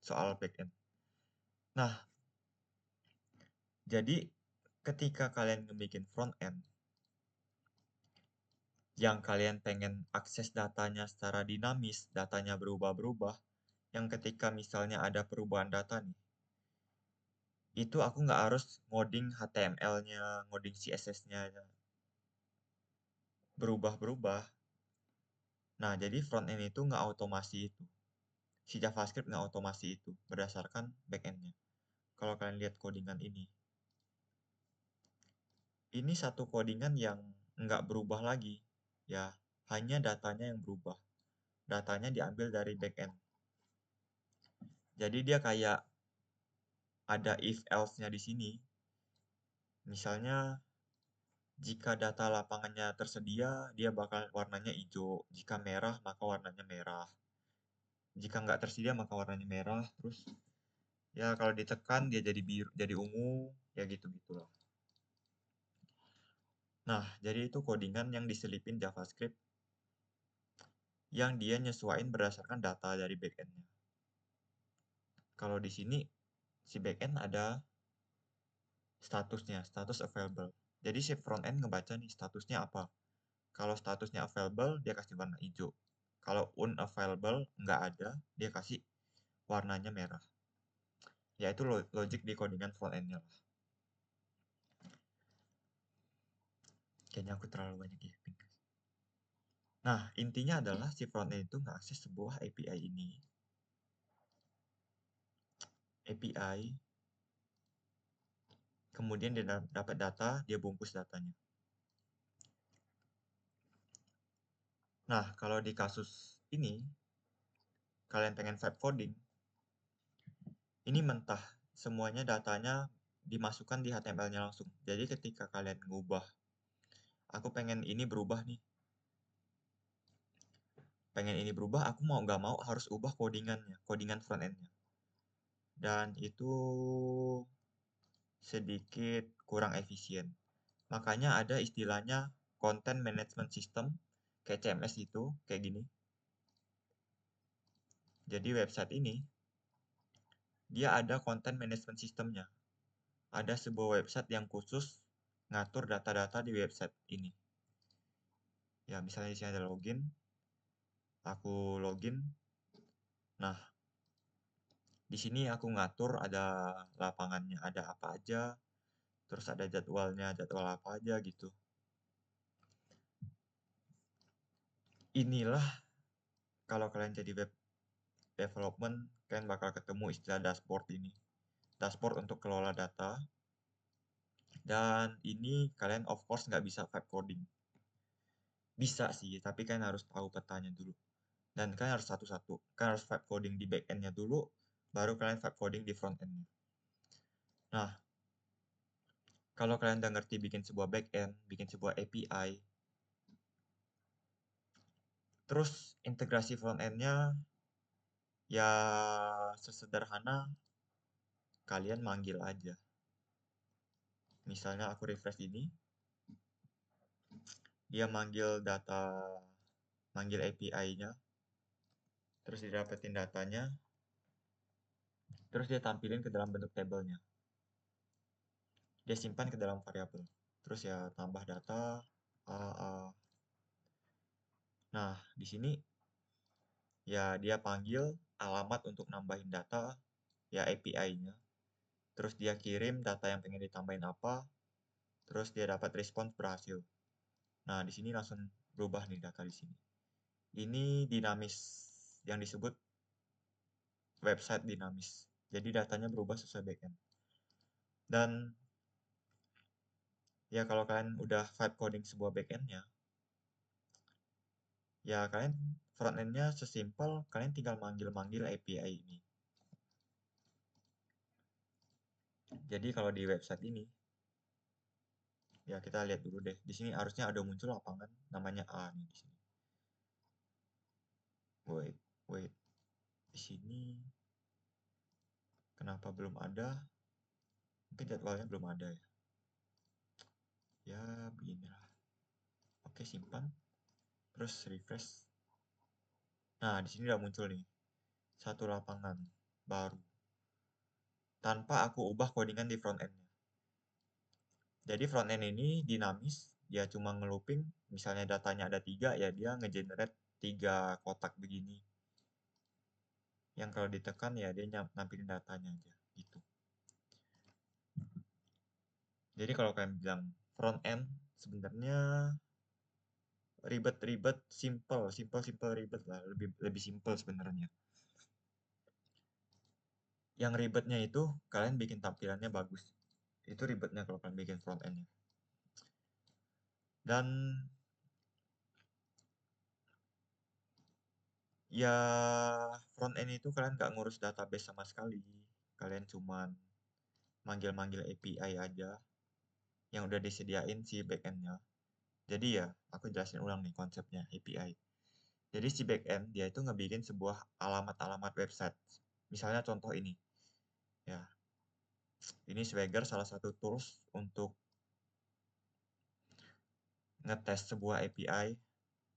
soal backend. Nah, jadi ketika kalian ngebikin front end, yang kalian pengen akses datanya secara dinamis, datanya berubah-berubah, yang ketika misalnya ada perubahan data nih, itu aku nggak harus ngoding HTML-nya, ngoding CSS-nya berubah-berubah. Nah, jadi front end itu nggak otomasi itu. Si JavaScript nggak otomasi itu berdasarkan backend-nya. Kalau kalian lihat codingan ini satu codingan yang nggak berubah lagi. Ya, hanya datanya yang berubah. Datanya diambil dari backend. Jadi dia kayak ada if else-nya di sini. Misalnya, jika data lapangannya tersedia, dia bakal warnanya hijau. Jika merah, maka warnanya merah. Jika nggak tersedia, maka warnanya merah. Terus, ya kalau ditekan, dia jadi biru, jadi ungu. Ya gitu-gitulah. Nah, jadi itu codingan yang diselipin JavaScript yang dia nyesuaiin berdasarkan data dari backend-nya. Kalau di sini, si backend ada statusnya, status available. Jadi si front end ngebaca nih statusnya apa. Kalau statusnya available, dia kasih warna hijau. Kalau unavailable, nggak ada, dia kasih warnanya merah. Yaitu logic di codingan front end-nya lah. Kayaknya aku terlalu banyak giving. Nah, intinya adalah si front end itu ngakses sebuah API ini. API, kemudian dia dapat data, dia bungkus datanya. Nah, kalau di kasus ini, kalian pengen vibe coding, ini mentah. Semuanya datanya dimasukkan di HTML-nya langsung. Jadi ketika kalian ngubah, aku pengen ini berubah nih. Pengen ini berubah, aku mau nggak mau harus ubah codingannya, codingan front end-nya. Dan itu sedikit kurang efisien. Makanya ada istilahnya Content Management System, kayak CMS itu, kayak gini. Jadi website ini, dia ada Content Management System-nya. Ada sebuah website yang khusus ngatur data-data di website ini. Ya, misalnya di sini ada login, aku login. Nah, di sini aku ngatur ada lapangannya, ada apa aja, terus ada jadwalnya, jadwal apa aja gitu. Inilah kalau kalian jadi web development, kalian bakal ketemu istilah dashboard ini. Dashboard untuk kelola data. Dan ini kalian of course nggak bisa vibe coding. Bisa sih, tapi kalian harus tahu petanya dulu. Dan kalian harus satu-satu. Kalian harus vibe coding di back end-nya dulu, baru kalian vibe coding di front end-nya. Nah, kalau kalian udah ngerti bikin sebuah back end, bikin sebuah API, terus integrasi front end-nya ya sesederhana kalian manggil aja. Misalnya aku refresh ini, dia manggil data, manggil API-nya, terus didapetin datanya, terus dia tampilin ke dalam bentuk tabelnya. Dia simpan ke dalam variabel. Terus ya tambah data. Nah, di sini ya dia panggil alamat untuk nambahin data, ya API-nya. Terus dia kirim data yang pengen ditambahin apa, terus dia dapat respons berhasil. Nah, di sini langsung berubah nih data di sini. Ini dinamis, yang disebut website dinamis. Jadi datanya berubah sesuai backend. Dan ya kalau kalian udah vibe coding sebuah backend-nya, ya kalian front end-nya sesimpel kalian tinggal manggil-manggil API ini. Jadi kalau di website ini, ya kita lihat dulu deh. Di sini harusnya ada muncul lapangan namanya A nih di sini. Wait. Di sini kenapa belum ada? Mungkin jadwalnya belum ada ya. Ya beginilah. Oke, simpan. Terus refresh. Nah, di sini udah muncul nih. Satu lapangan baru. Tanpa aku ubah codingan di front end-nya. Jadi front end ini dinamis. Dia cuma ngelooping. Misalnya datanya ada 3, ya dia ngegenerate 3 kotak begini. Yang kalau ditekan ya dia nampilin datanya aja. Gitu. Jadi kalau kalian bilang front end, sebenarnya ribet-ribet, simple ribet lah, lebih simple sebenarnya. Yang ribetnya itu kalian bikin tampilannya bagus. Itu ribetnya kalau kalian bikin front end-nya. Dan ya front end itu kalian nggak ngurus database sama sekali. Kalian cuman manggil-manggil API aja yang udah disediain si backend-nya. Jadi ya, aku jelasin ulang nih konsepnya API. Jadi si backend dia itu ngebikin sebuah alamat-alamat website. Misalnya contoh ini. Ya, ini Swagger salah satu tools untuk ngetes sebuah API.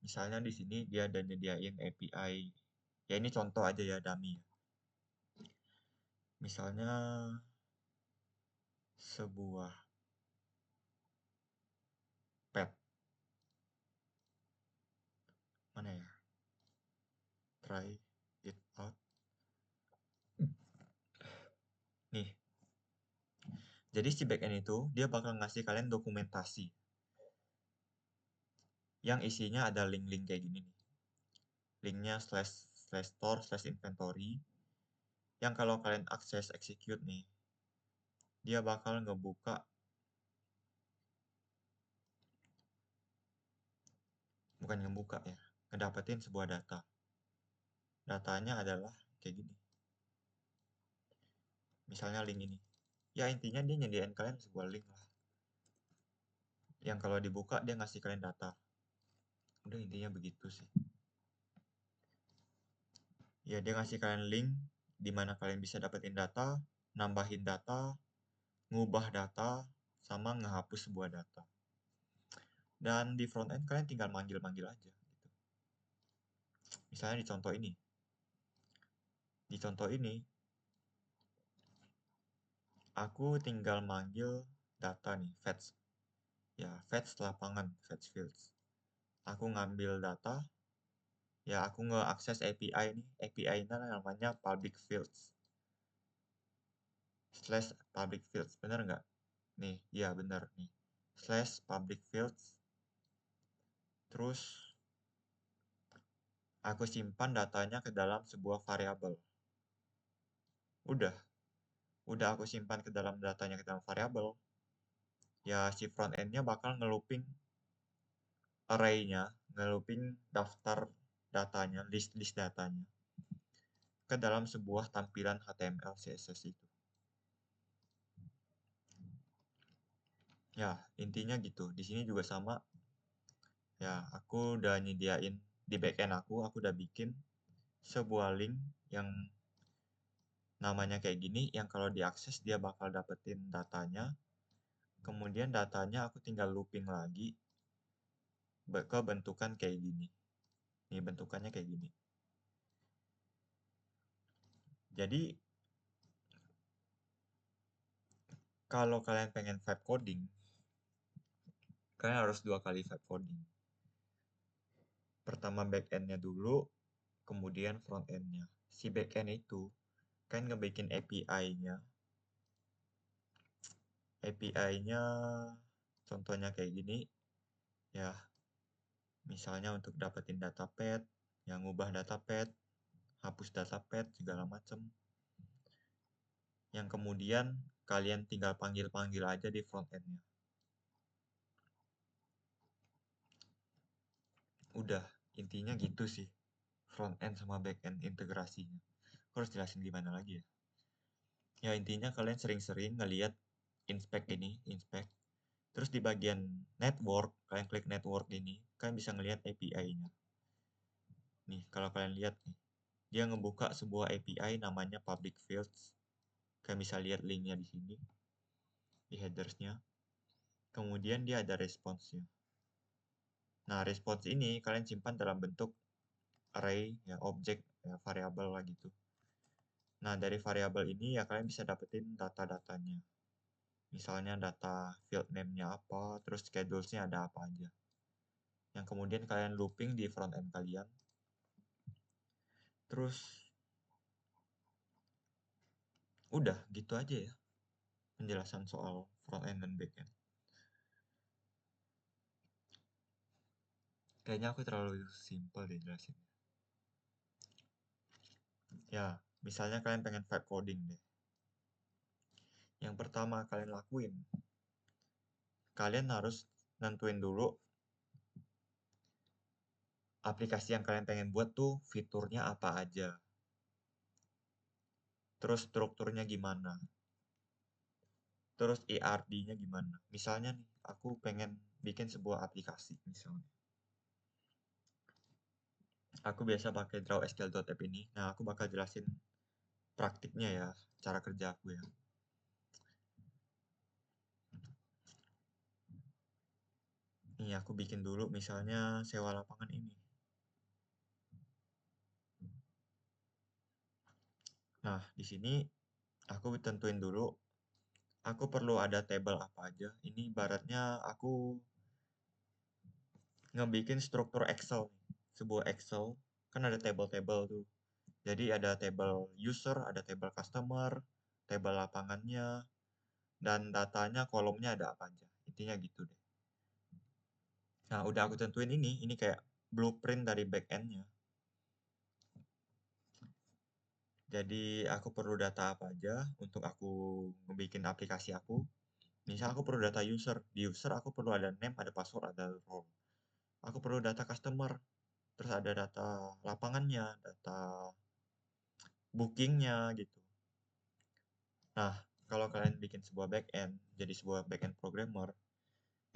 Misalnya di sini dia ada nyediain API. Ya ini contoh aja ya, dummy. Misalnya sebuah pet. Mana ya? Try it out. Nih. Jadi si backend itu dia bakal ngasih kalian dokumentasi. Yang isinya ada link-link kayak gini nih. Linknya slash store slash inventory. Yang kalau kalian akses execute nih, dia bakal ngebuka bukan ngebuka ya, ngedapetin sebuah data. Datanya adalah kayak gini. Misalnya link ini. Ya intinya dia nyediain kalian sebuah link lah. Yang kalau dibuka dia ngasih kalian data. Udah intinya begitu sih. Ya dia ngasih kalian link di mana kalian bisa dapetin data, nambahin data, ngubah data, sama ngehapus sebuah data. Dan di front end kalian tinggal manggil-manggil aja gitu. Misalnya di contoh ini. Di contoh ini aku tinggal manggil data nih, fetch. Ya, fetch lapangan, fetch fields. aku ngambil data, ya aku nge-akses API nih. API-nya namanya public fields. Slash public fields, bener nggak? Nih, iya bener nih. Slash public fields. Terus aku simpan datanya ke dalam sebuah variabel. Udah aku simpan ke dalam datanya ke dalam variabel. Ya si front end-nya bakal ngelooping array-nya, ngelooping daftar datanya, list datanya ke dalam sebuah tampilan HTML CSS itu. Ya, intinya gitu. Di sini juga sama. Ya, aku udah nyediain di backend aku udah bikin sebuah link yang namanya kayak gini, yang kalau diakses dia bakal dapetin datanya. Kemudian datanya aku tinggal looping lagi ke bentukan kayak gini. Nih bentukannya kayak gini. Jadi kalau kalian pengen vibe coding, kalian harus 2 kali vibe coding. Pertama backend-nya dulu, kemudian front end-nya. Si backend itu kan ngebikin API-nya. API-nya contohnya kayak gini. Ya, misalnya untuk dapetin data pad, yang ngubah data pad, hapus data pad, segala macem. Yang kemudian kalian tinggal panggil-panggil aja di front end-nya. Udah, intinya gitu sih. Front end sama back end integrasinya. Aku harus jelasin gimana lagi ya? Ya intinya kalian sering-sering ngelihat inspect ini, inspect. Terus di bagian network, kalian klik network ini, kalian bisa ngelihat API-nya. Nih, kalau kalian lihat nih, dia ngebuka sebuah API namanya public fields. Kalian bisa lihat linknya di sini, di headers-nya. Kemudian dia ada response-nya. Nah, response ini kalian simpan dalam bentuk array, ya objek, ya variabel lah gitu. Nah, dari variabel ini ya kalian bisa dapetin data-datanya. Misalnya data field name-nya apa, terus schedules-nya ada apa aja. Yang kemudian kalian looping di front end kalian. Terus, udah gitu aja ya penjelasan soal front end dan back end. Kayaknya aku terlalu simple deh jelasin. Ya, misalnya kalian pengen vibe coding deh. Yang pertama kalian lakuin, kalian harus nentuin dulu aplikasi yang kalian pengen buat tuh fiturnya apa aja. Terus strukturnya gimana. Terus ERD-nya gimana. Misalnya nih, aku pengen bikin sebuah aplikasi misalnya. Aku biasa pakai drawsql.app ini. Nah, aku bakal jelasin praktiknya ya, cara kerja aku ya. Nih, aku bikin dulu misalnya sewa lapangan ini. Nah, di sini aku tentuin dulu, aku perlu ada table apa aja. Ini ibaratnya aku ngebikin struktur Excel. Sebuah Excel, kan ada table-table tuh. Jadi ada table user, ada table customer, table lapangannya, dan datanya kolomnya ada apa aja. Intinya gitu deh. Nah, udah aku tentuin ini kayak blueprint dari back-end-nya. Jadi aku perlu data apa aja untuk aku ngebikin aplikasi aku. Misal aku perlu data user. Di user aku perlu ada name, ada password, ada role. Aku perlu data customer. Terus ada data lapangannya, data bookingnya gitu. Nah, kalau kalian bikin sebuah back-end, jadi sebuah back-end programmer,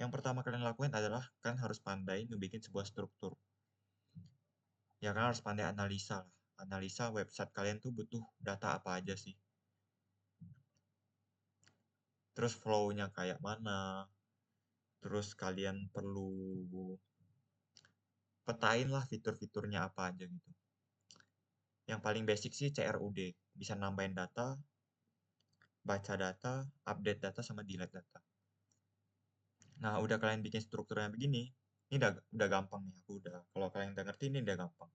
yang pertama kalian lakuin adalah kalian harus pandai ngebikin sebuah struktur. Ya kalian harus pandai analisa lah. Analisa website kalian tuh butuh data apa aja sih. Terus flow-nya kayak mana. Terus kalian perlu petain lah fitur-fiturnya apa aja gitu. Yang paling basic sih CRUD. Bisa nambahin data, baca data, update data, sama delete data. Nah, udah kalian bikin strukturnya begini, Ini udah gampang nih, kalau kalian udah ngerti ini udah gampang.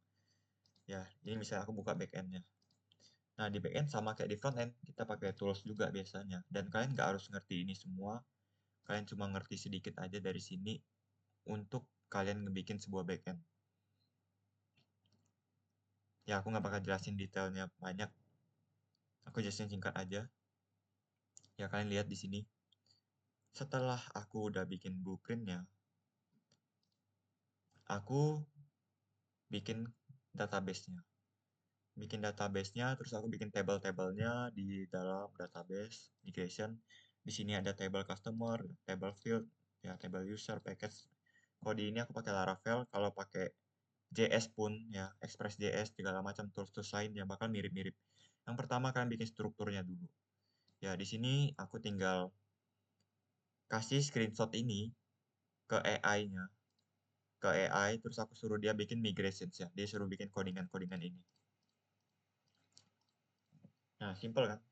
Ya, ini misalnya aku buka backend-nya. Nah, di backend sama kayak di frontend, kita pakai tools juga biasanya. Dan kalian nggak harus ngerti ini semua, kalian cuma ngerti sedikit aja dari sini untuk kalian ngebikin sebuah backend. Ya, aku nggak bakal jelasin detailnya banyak. Aku jelasin singkat aja. Ya, kalian lihat di sini. Setelah aku udah bikin blueprint-nya, aku bikin database-nya. Terus aku bikin table-tablenya di dalam database migration. Di sini ada table customer, table field, ya table user, package. Kalau di ini aku pakai Laravel, kalau pakai JS pun ya Express.js segala macam tools lain ya bakal mirip-mirip. Yang pertama kalian bikin strukturnya dulu. Ya di sini aku tinggal kasih screenshot ini ke AI-nya, ke AI, terus aku suruh dia bikin migrations ya. Dia suruh bikin codingan-codingan ini. Nah, simple kan?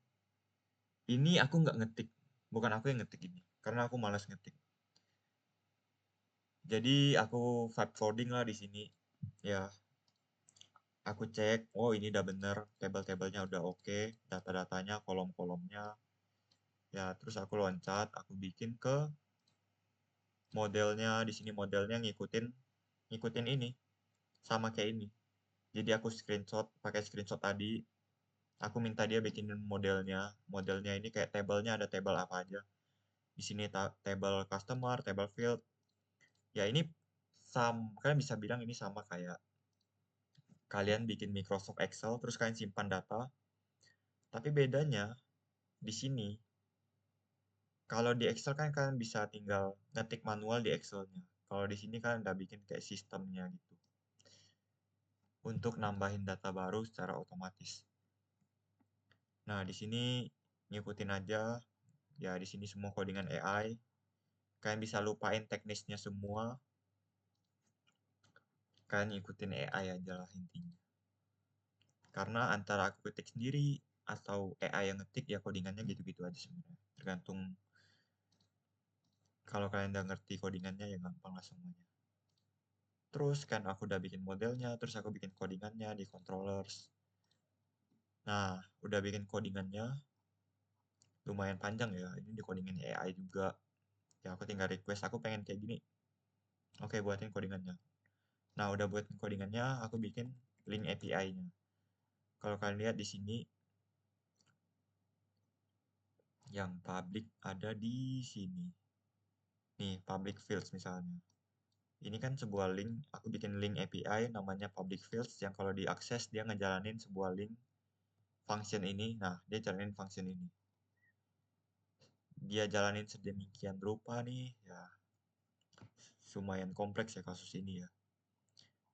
Ini aku nggak ngetik, bukan aku yang ngetik ini, karena aku malas ngetik. Jadi aku vibe coding lah di sini. Ya, aku cek, oh ini udah bener, table-tablenya udah oke, data-datanya, kolom-kolomnya. Ya, terus aku loncat, aku bikin ke modelnya. Di sini modelnya ngikutin ini, sama kayak ini. Jadi aku pakai screenshot tadi. Aku minta dia bikinin modelnya. Modelnya ini kayak tabelnya ada table apa aja. Di sini table customer, table field. Ya ini kalian bisa bilang ini sama kayak kalian bikin Microsoft Excel terus kalian simpan data. Tapi bedanya di sini kalau di Excel kan kalian bisa tinggal ngetik manual di Excelnya. Kalau di sini kalian udah bikin kayak sistemnya gitu. Untuk nambahin data baru secara otomatis. Nah, di sini ngikutin aja. Ya, di sini semua codingan AI. Kalian bisa lupain teknisnya semua. Kalian ngikutin AI aja lah intinya. Karena antara aku ketik sendiri atau AI yang ngetik ya codingannya gitu-gitu aja sebenarnya. Tergantung kalau kalian udah ngerti codingannya ya gampang lah semuanya. Terus kan aku udah bikin modelnya, terus aku bikin codingannya di controllers. Nah, udah bikin codingannya, lumayan panjang ya. Ini di codingan AI juga. Ya aku tinggal request, aku pengen kayak gini. Oke, buatin codingannya. Nah, udah buatin codingannya, aku bikin link API-nya. Kalau kalian lihat di sini, yang public ada di sini. Nih, public fields misalnya. Ini kan sebuah link, aku bikin link API namanya public fields yang kalau diakses dia ngejalanin sebuah link function ini. Nah, dia jalanin function ini. Dia jalanin sedemikian rupa nih, ya lumayan kompleks ya kasus ini ya.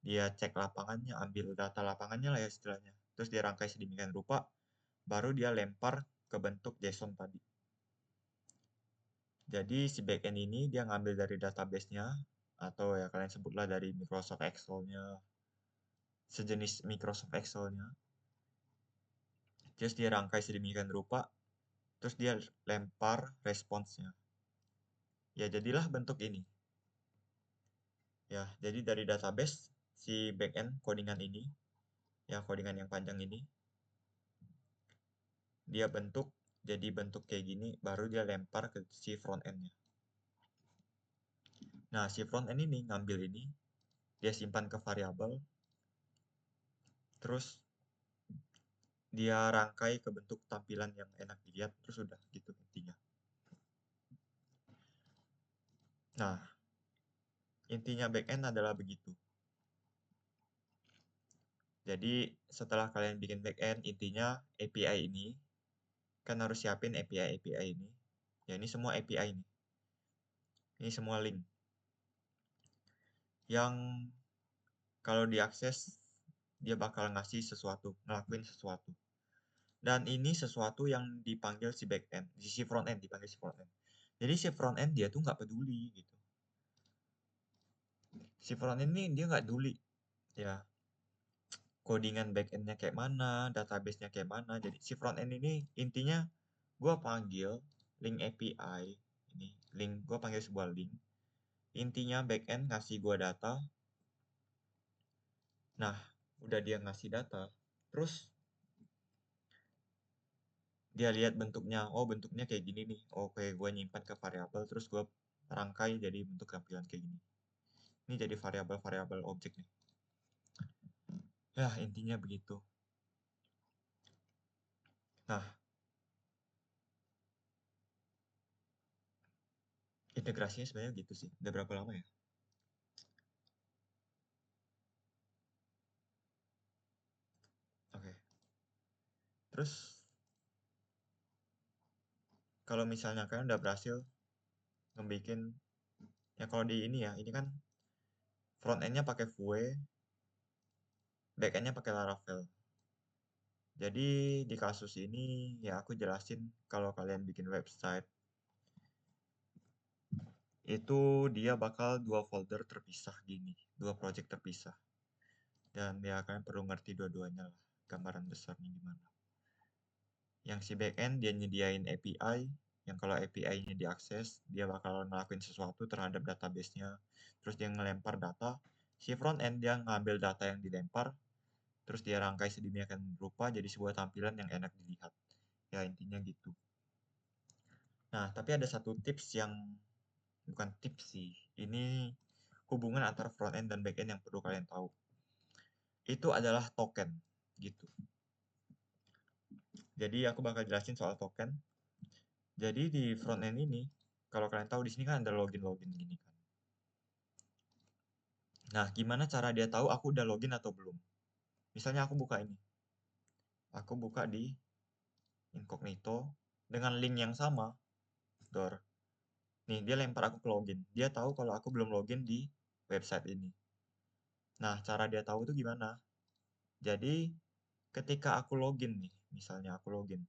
Dia cek lapangannya, ambil data lapangannya lah ya istilahnya. Terus dia rangkai sedemikian rupa, baru dia lempar ke bentuk JSON tadi. Jadi si backend ini dia ngambil dari database-nya, atau ya kalian sebutlah dari Microsoft Excel-nya, sejenis Microsoft Excel-nya. Terus dia rangkai sedemikian rupa, terus dia lempar responsnya. Ya jadilah bentuk ini. Ya, jadi dari database si backend codingan ini, ya codingan yang panjang ini, dia jadi bentuk kayak gini, baru dia lempar ke si front end-nya. Nah, si front end ini ngambil ini, dia simpan ke variabel, terus dia rangkai ke bentuk tampilan yang enak dilihat, terus udah gitu intinya. Nah, intinya backend adalah begitu. Jadi setelah kalian bikin backend, intinya API ini kan harus siapin API ini. Ya ini semua API ini. Ini semua link. Yang kalau diakses dia bakal ngasih sesuatu, ngelakuin sesuatu. Dan ini sesuatu yang dipanggil si backend, si frontend dipanggil si frontend. Jadi si frontend dia tuh nggak peduli gitu. Si frontend ini dia nggak peduli ya codingan backendnya kayak mana, database-nya kayak mana. Jadi si frontend ini intinya gue panggil link API ini, gue panggil sebuah link. Intinya backend ngasih gua data. Nah, udah dia ngasih data, terus dia lihat bentuknya. Oh, bentuknya kayak gini nih. Oke, gua nyimpan ke variabel, terus gua rangkai jadi bentuk tampilan kayak gini. Ini jadi variabel-variabel objek nih. Ya, intinya begitu. Nah, integrasinya sebenarnya gitu sih. Udah berapa lama ya? Oke. Terus, kalau misalnya kalian udah berhasil ngebikin, ya kalau di ini ya, ini kan front end-nya pakai Vue, back end-nya pakai Laravel. Jadi di kasus ini ya aku jelasin kalau kalian bikin website itu dia bakal dua folder terpisah gini, dua project terpisah. Dan ya kalian perlu ngerti dua-duanya lah, gambaran besarnya gimana. Yang si backend dia nyediain API, yang kalau API-nya diakses, dia bakal ngelakuin sesuatu terhadap database-nya, terus dia ngelempar data. Si front end dia ngambil data yang dilempar, terus dia rangkai sedemikian rupa jadi sebuah tampilan yang enak dilihat. Ya intinya gitu. Nah, tapi ada satu tips yang bukan tips sih. Ini hubungan antara front end dan back end yang perlu kalian tahu. Itu adalah token gitu. Jadi aku bakal jelasin soal token. Jadi di front end ini, kalau kalian tahu di sini kan ada login-login gini kan. Nah, gimana cara dia tahu aku udah login atau belum? Misalnya aku buka ini. Aku buka di incognito dengan link yang sama, door. Nih, dia lempar aku ke login. Dia tahu kalau aku belum login di website ini. Nah, cara dia tahu itu gimana? Jadi, ketika aku login nih, misalnya aku login.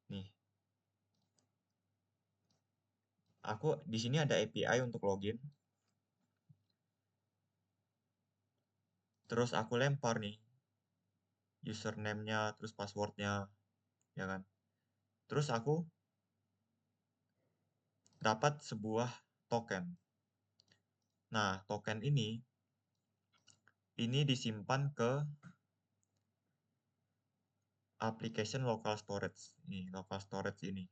Nih, aku di sini ada API untuk login. Terus aku lempar nih username-nya, terus password-nya, ya kan? Terus aku dapat sebuah token. Nah, token ini disimpan ke application local storage. Nih, local storage ini.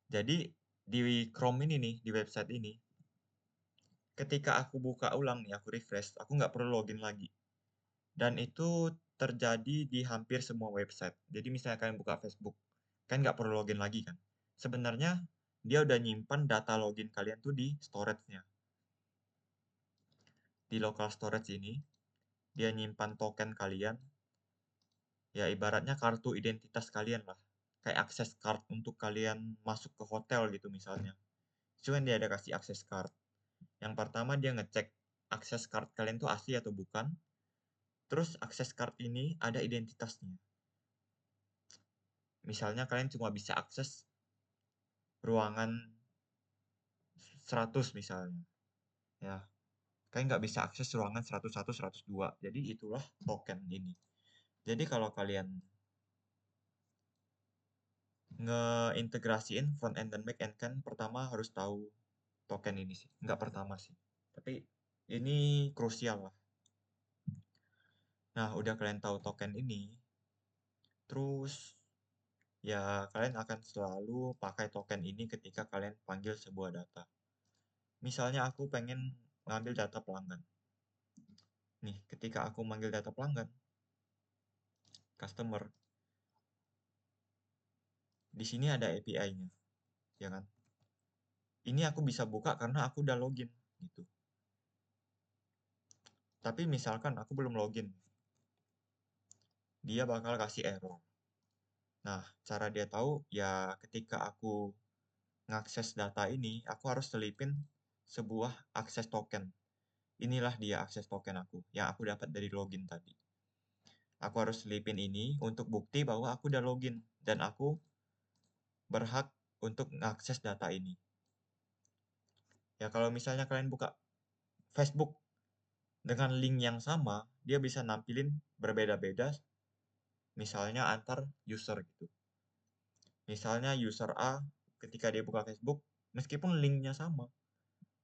Jadi di Chrome ini nih, di website ini, ketika aku buka ulang nih, aku refresh, aku nggak perlu login lagi. Dan itu terjadi di hampir semua website. Jadi misalnya kalian buka Facebook, kan nggak perlu login lagi kan. Sebenarnya dia udah nyimpan data login kalian tuh di storage-nya. Di local storage ini, dia nyimpan token kalian, ya ibaratnya kartu identitas kalian lah. Kayak akses card untuk kalian masuk ke hotel gitu misalnya. Cuman dia ada kasih akses card. Yang pertama dia ngecek akses card kalian tuh asli atau bukan. Terus akses card ini ada identitasnya. Misalnya kalian cuma bisa akses ruangan 100 misalnya. Ya, kalian nggak bisa akses ruangan 101, 102. Jadi itulah token ini. Jadi kalau kalian ngeintegrasiin front end dan back end kan pertama harus tahu token ini sih. Nggak pertama sih. Tapi ini krusial lah. Nah, udah kalian tahu token ini, terus ya kalian akan selalu pakai token ini ketika kalian panggil sebuah data. Misalnya aku pengen ngambil data pelanggan. Nih, ketika aku manggil data pelanggan, customer, di sini ada API-nya, ya kan? Ini aku bisa buka karena aku udah login, gitu. Tapi misalkan aku belum login, dia bakal kasih error. Nah, cara dia tahu ya ketika aku ngakses data ini, aku harus selipin sebuah akses token. Inilah dia akses token aku, yang aku dapat dari login tadi. Aku harus selipin ini untuk bukti bahwa aku udah login, dan aku berhak untuk mengakses data ini. Ya kalau misalnya kalian buka Facebook dengan link yang sama, dia bisa nampilin berbeda-beda, misalnya antar user gitu. Misalnya user A ketika dia buka Facebook, Meskipun linknya sama,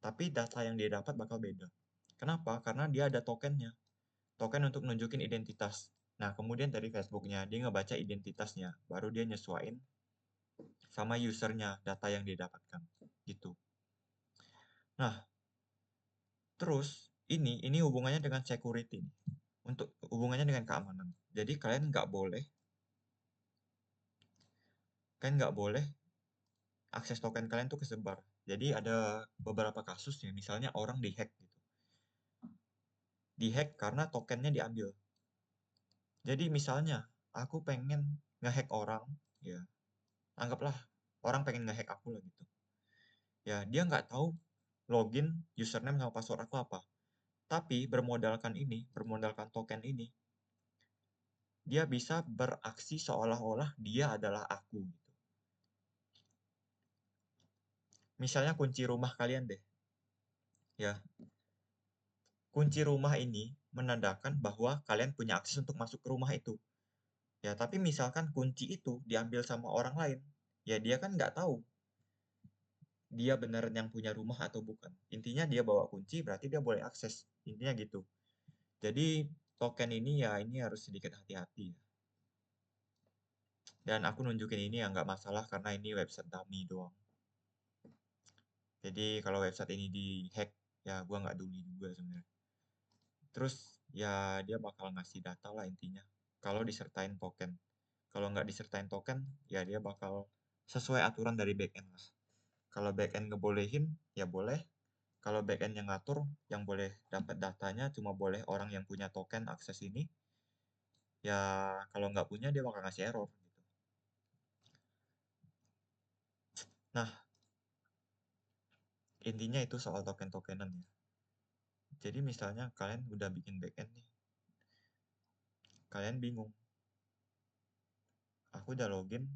tapi data yang dia dapat bakal beda. Kenapa? Karena dia ada tokennya. Token untuk nunjukin identitas. Nah, kemudian dari Facebooknya, dia ngebaca identitasnya. Baru dia nyesuaiin sama usernya, data yang dia dapatkan. Gitu. Nah, terus ini hubungannya dengan security. Untuk hubungannya dengan keamanan. Jadi kalian nggak boleh akses token kalian tuh kesebar. Jadi ada beberapa kasus ya, misalnya orang dihack gitu. Dihack karena tokennya diambil. Jadi misalnya aku pengen ngehack orang, ya anggaplah orang pengen ngehack aku lah gitu. Ya dia nggak tahu login, username sama password aku apa. Tapi bermodalkan token ini, dia bisa beraksi seolah-olah dia adalah aku gitu. Misalnya kunci rumah kalian deh. Ya, kunci rumah ini menandakan bahwa kalian punya akses untuk masuk ke rumah itu. Ya, tapi misalkan kunci itu diambil sama orang lain, ya dia kan nggak tahu dia beneran yang punya rumah atau bukan. Intinya dia bawa kunci, berarti dia boleh akses. Intinya gitu. Jadi token ini ya ini harus sedikit hati-hati ya. Dan aku nunjukin ini ya nggak masalah karena ini website dummy doang. Jadi kalau website ini di-hack, ya gua nggak peduli juga sebenarnya. Terus ya dia bakal ngasih data lah intinya. Kalau disertain token. Kalau nggak disertain token, ya dia bakal sesuai aturan dari backend lah. Kalau backend ngebolehin, ya boleh. Kalau backend yang ngatur, yang boleh dapat datanya cuma boleh orang yang punya token akses ini. Ya kalau nggak punya dia bakal ngasih error gitu. Nah, intinya itu soal token-tokenan ya. Jadi misalnya kalian udah bikin backend nih. Kalian bingung. Aku udah login,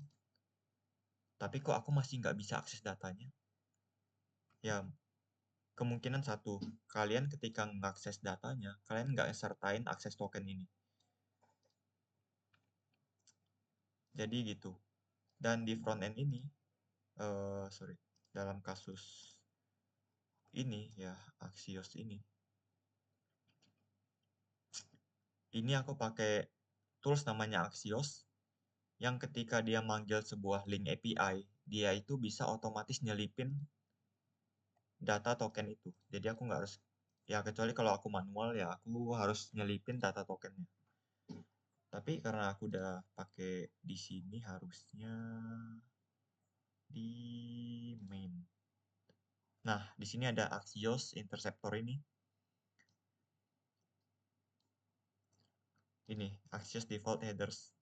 tapi kok aku masih nggak bisa akses datanya? Ya, kemungkinan satu, kalian ketika mengakses datanya, kalian nggak sertain akses token ini. Jadi gitu. Dan di front end ini, dalam kasus ini ya, Axios ini aku pakai tools namanya Axios, yang ketika dia manggil sebuah link API, dia itu bisa otomatis nyelipin data token itu. Jadi aku nggak harus, ya kecuali kalau aku manual ya aku harus nyelipin data tokennya. Tapi karena aku udah pakai di sini harusnya di main. Nah, di sini ada Axios Interceptor ini. Ini Axios Default Headers.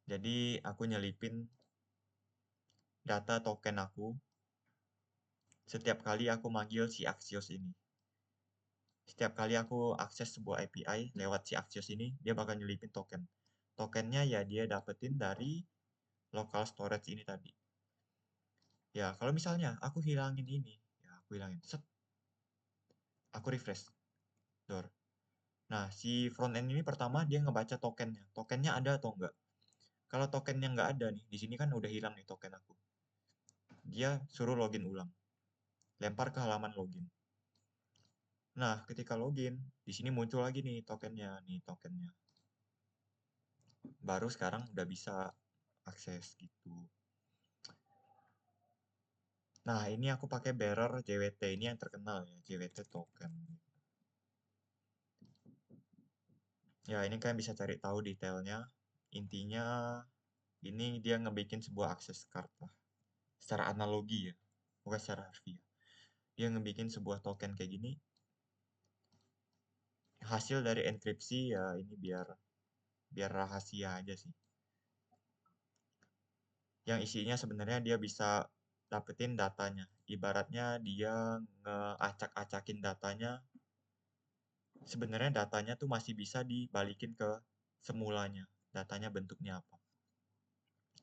Jadi aku nyelipin data token aku setiap kali aku manggil si Axios ini. Setiap kali aku akses sebuah API lewat si Axios ini, dia bakal nyelipin token. Tokennya ya dia dapetin dari local storage ini tadi. Ya, kalau misalnya aku hilangin ini, ya aku hilangin. Set, aku refresh. Door. Nah, si front end ini pertama dia ngebaca tokennya. Tokennya ada atau enggak? Kalau tokennya nggak ada nih, di sini kan udah hilang nih token aku. Dia suruh login ulang. Lempar ke halaman login. Nah, ketika login, di sini muncul lagi nih tokennya. Baru sekarang udah bisa akses gitu. Nah, ini aku pakai bearer JWT ini yang terkenal ya, JWT token. Ya, ini kalian bisa cari tahu detailnya. Intinya ini dia ngebikin sebuah akses card lah. Secara analogi ya, bukan secara harfiah. Dia ngebikin sebuah token kayak gini. Hasil dari enkripsi ya ini biar rahasia aja sih. Yang isinya sebenarnya dia bisa dapetin datanya. Ibaratnya dia ngeacak-acakin datanya. Sebenarnya datanya tuh masih bisa dibalikin ke semulanya. Datanya bentuknya apa.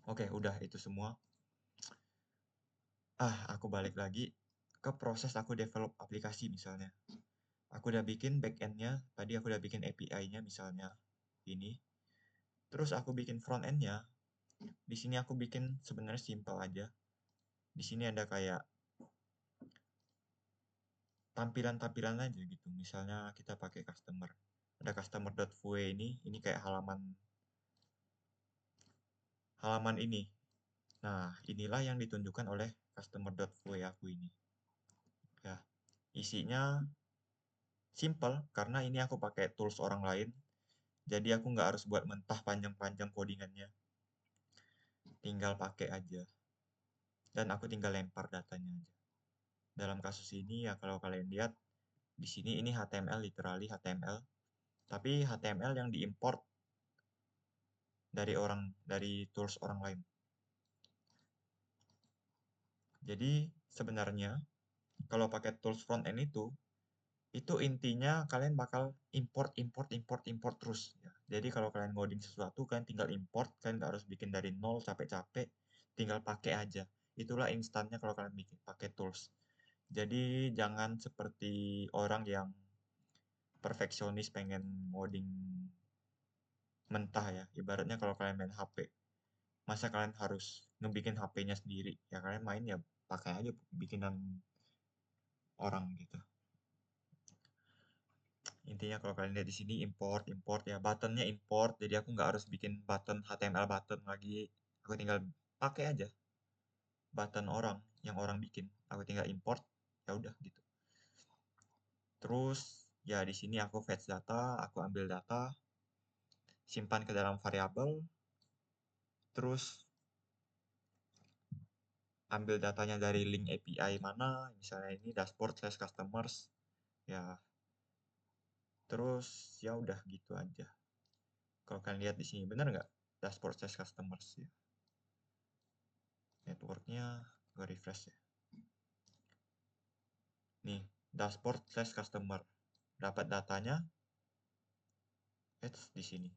Oke, udah itu semua. Aku balik lagi ke proses aku develop aplikasi misalnya. Aku udah bikin backend-nya, tadi aku udah bikin API-nya misalnya ini. Terus aku bikin front end-nya. Di sini aku bikin sebenarnya simple aja. Di sini ada kayak tampilan-tampilan aja gitu. Misalnya kita pakai customer. Ada customer.vue ini kayak halaman ini. Nah, inilah yang ditunjukkan oleh customer.vue aku ini. Ya, isinya simple karena ini aku pakai tools orang lain. Jadi aku nggak harus buat mentah panjang-panjang codingannya. Tinggal pakai aja. Dan aku tinggal lempar datanya aja. Dalam kasus ini ya kalau kalian lihat di sini ini HTML, literally HTML. Tapi HTML yang diimport dari tools orang lain. Jadi sebenarnya kalau pakai tools front end itu intinya kalian bakal import terus ya. Jadi kalau kalian ngoding sesuatu kalian tinggal import, kalian nggak harus bikin dari nol capek-capek, tinggal pakai aja. Itulah instannya kalau kalian bikin pakai tools. Jadi jangan seperti orang yang perfeksionis pengen ngoding mentah ya. Ibaratnya kalau kalian main HP, masa kalian harus ngebikin HP-nya sendiri? Ya kalian main ya pakai aja bikinan orang gitu. Intinya kalau kalian lihat di sini import ya, buttonnya import, jadi aku nggak harus bikin button HTML button lagi. Aku tinggal pakai aja button orang yang orang bikin. Aku tinggal import, ya udah gitu. Terus ya di sini aku fetch data, aku ambil data, simpan ke dalam variabel, terus ambil datanya dari link API mana, misalnya ini dashboard/customers, ya. Terus ya udah gitu aja. Kalau kalian lihat di sini bener nggak dashboard/customers ya? Networknya gue refresh ya. Nih, dashboard/customer. Dapat datanya, di sini.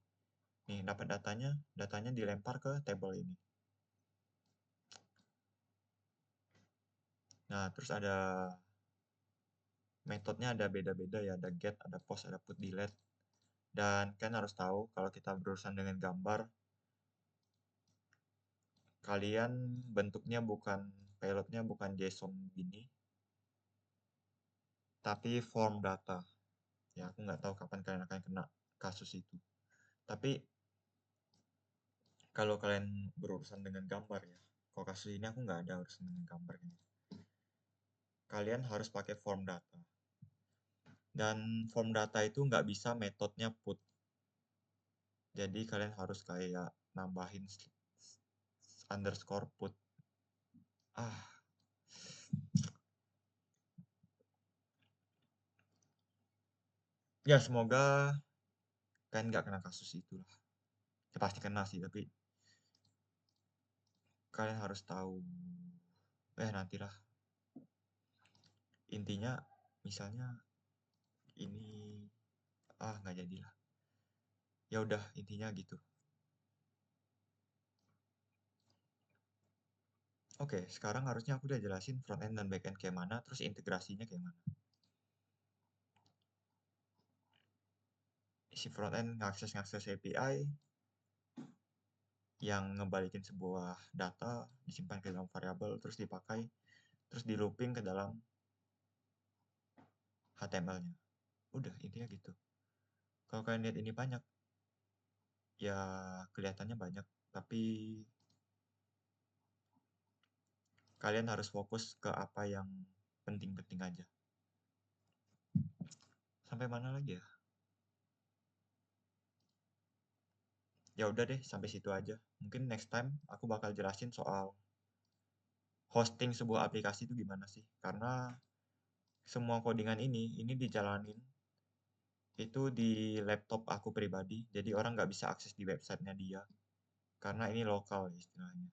Nih, dapat datanya dilempar ke table ini. Nah, terus ada metodenya ada beda-beda ya, ada get, ada post, ada put, delete. Dan kalian harus tahu kalau kita berurusan dengan gambar, kalian bentuknya payloadnya bukan JSON gini, tapi form data. Ya, aku nggak tahu kapan kalian akan kena kasus itu. Tapi kalau kalian berurusan dengan gambar ya, kalau kasus ini aku nggak ada urusan dengan gambar ini. Kalian harus pakai form data. Dan form data itu nggak bisa metodenya put. Jadi kalian harus kayak nambahin underscore put. Ya semoga kalian nggak kena kasus itu lah. Ya pasti kena sih, tapi kalian harus tahu. Nantilah. Intinya, misalnya ini nggak jadilah. Ya udah intinya gitu. Oke, sekarang harusnya aku udah jelasin front end dan back end kayak mana, terus integrasinya kayak mana. Si front end ngakses API yang ngebalikin sebuah data, disimpan ke dalam variabel, terus dipakai, terus di looping ke dalam HTML-nya. Udah, intinya gitu. Kalau kalian lihat ini banyak, ya kelihatannya banyak, tapi kalian harus fokus ke apa yang penting-penting aja. Sampai mana lagi ya? Ya udah deh, sampai situ aja. Mungkin next time aku bakal jelasin soal hosting sebuah aplikasi itu gimana sih. Karena semua codingan ini dijalanin itu di laptop aku pribadi. Jadi orang nggak bisa akses di websitenya dia. Karena ini lokal istilahnya.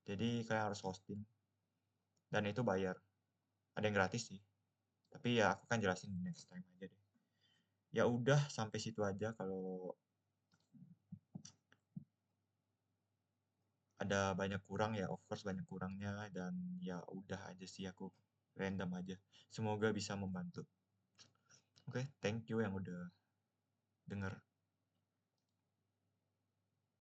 Jadi kalian harus hosting. Dan itu bayar. Ada yang gratis sih. Tapi ya aku kan jelasin next time aja deh. Ya udah sampai situ aja. Kalau ada banyak kurang ya of course banyak kurangnya, dan ya udah aja sih aku random aja. Semoga bisa membantu. Oke, thank you yang udah denger.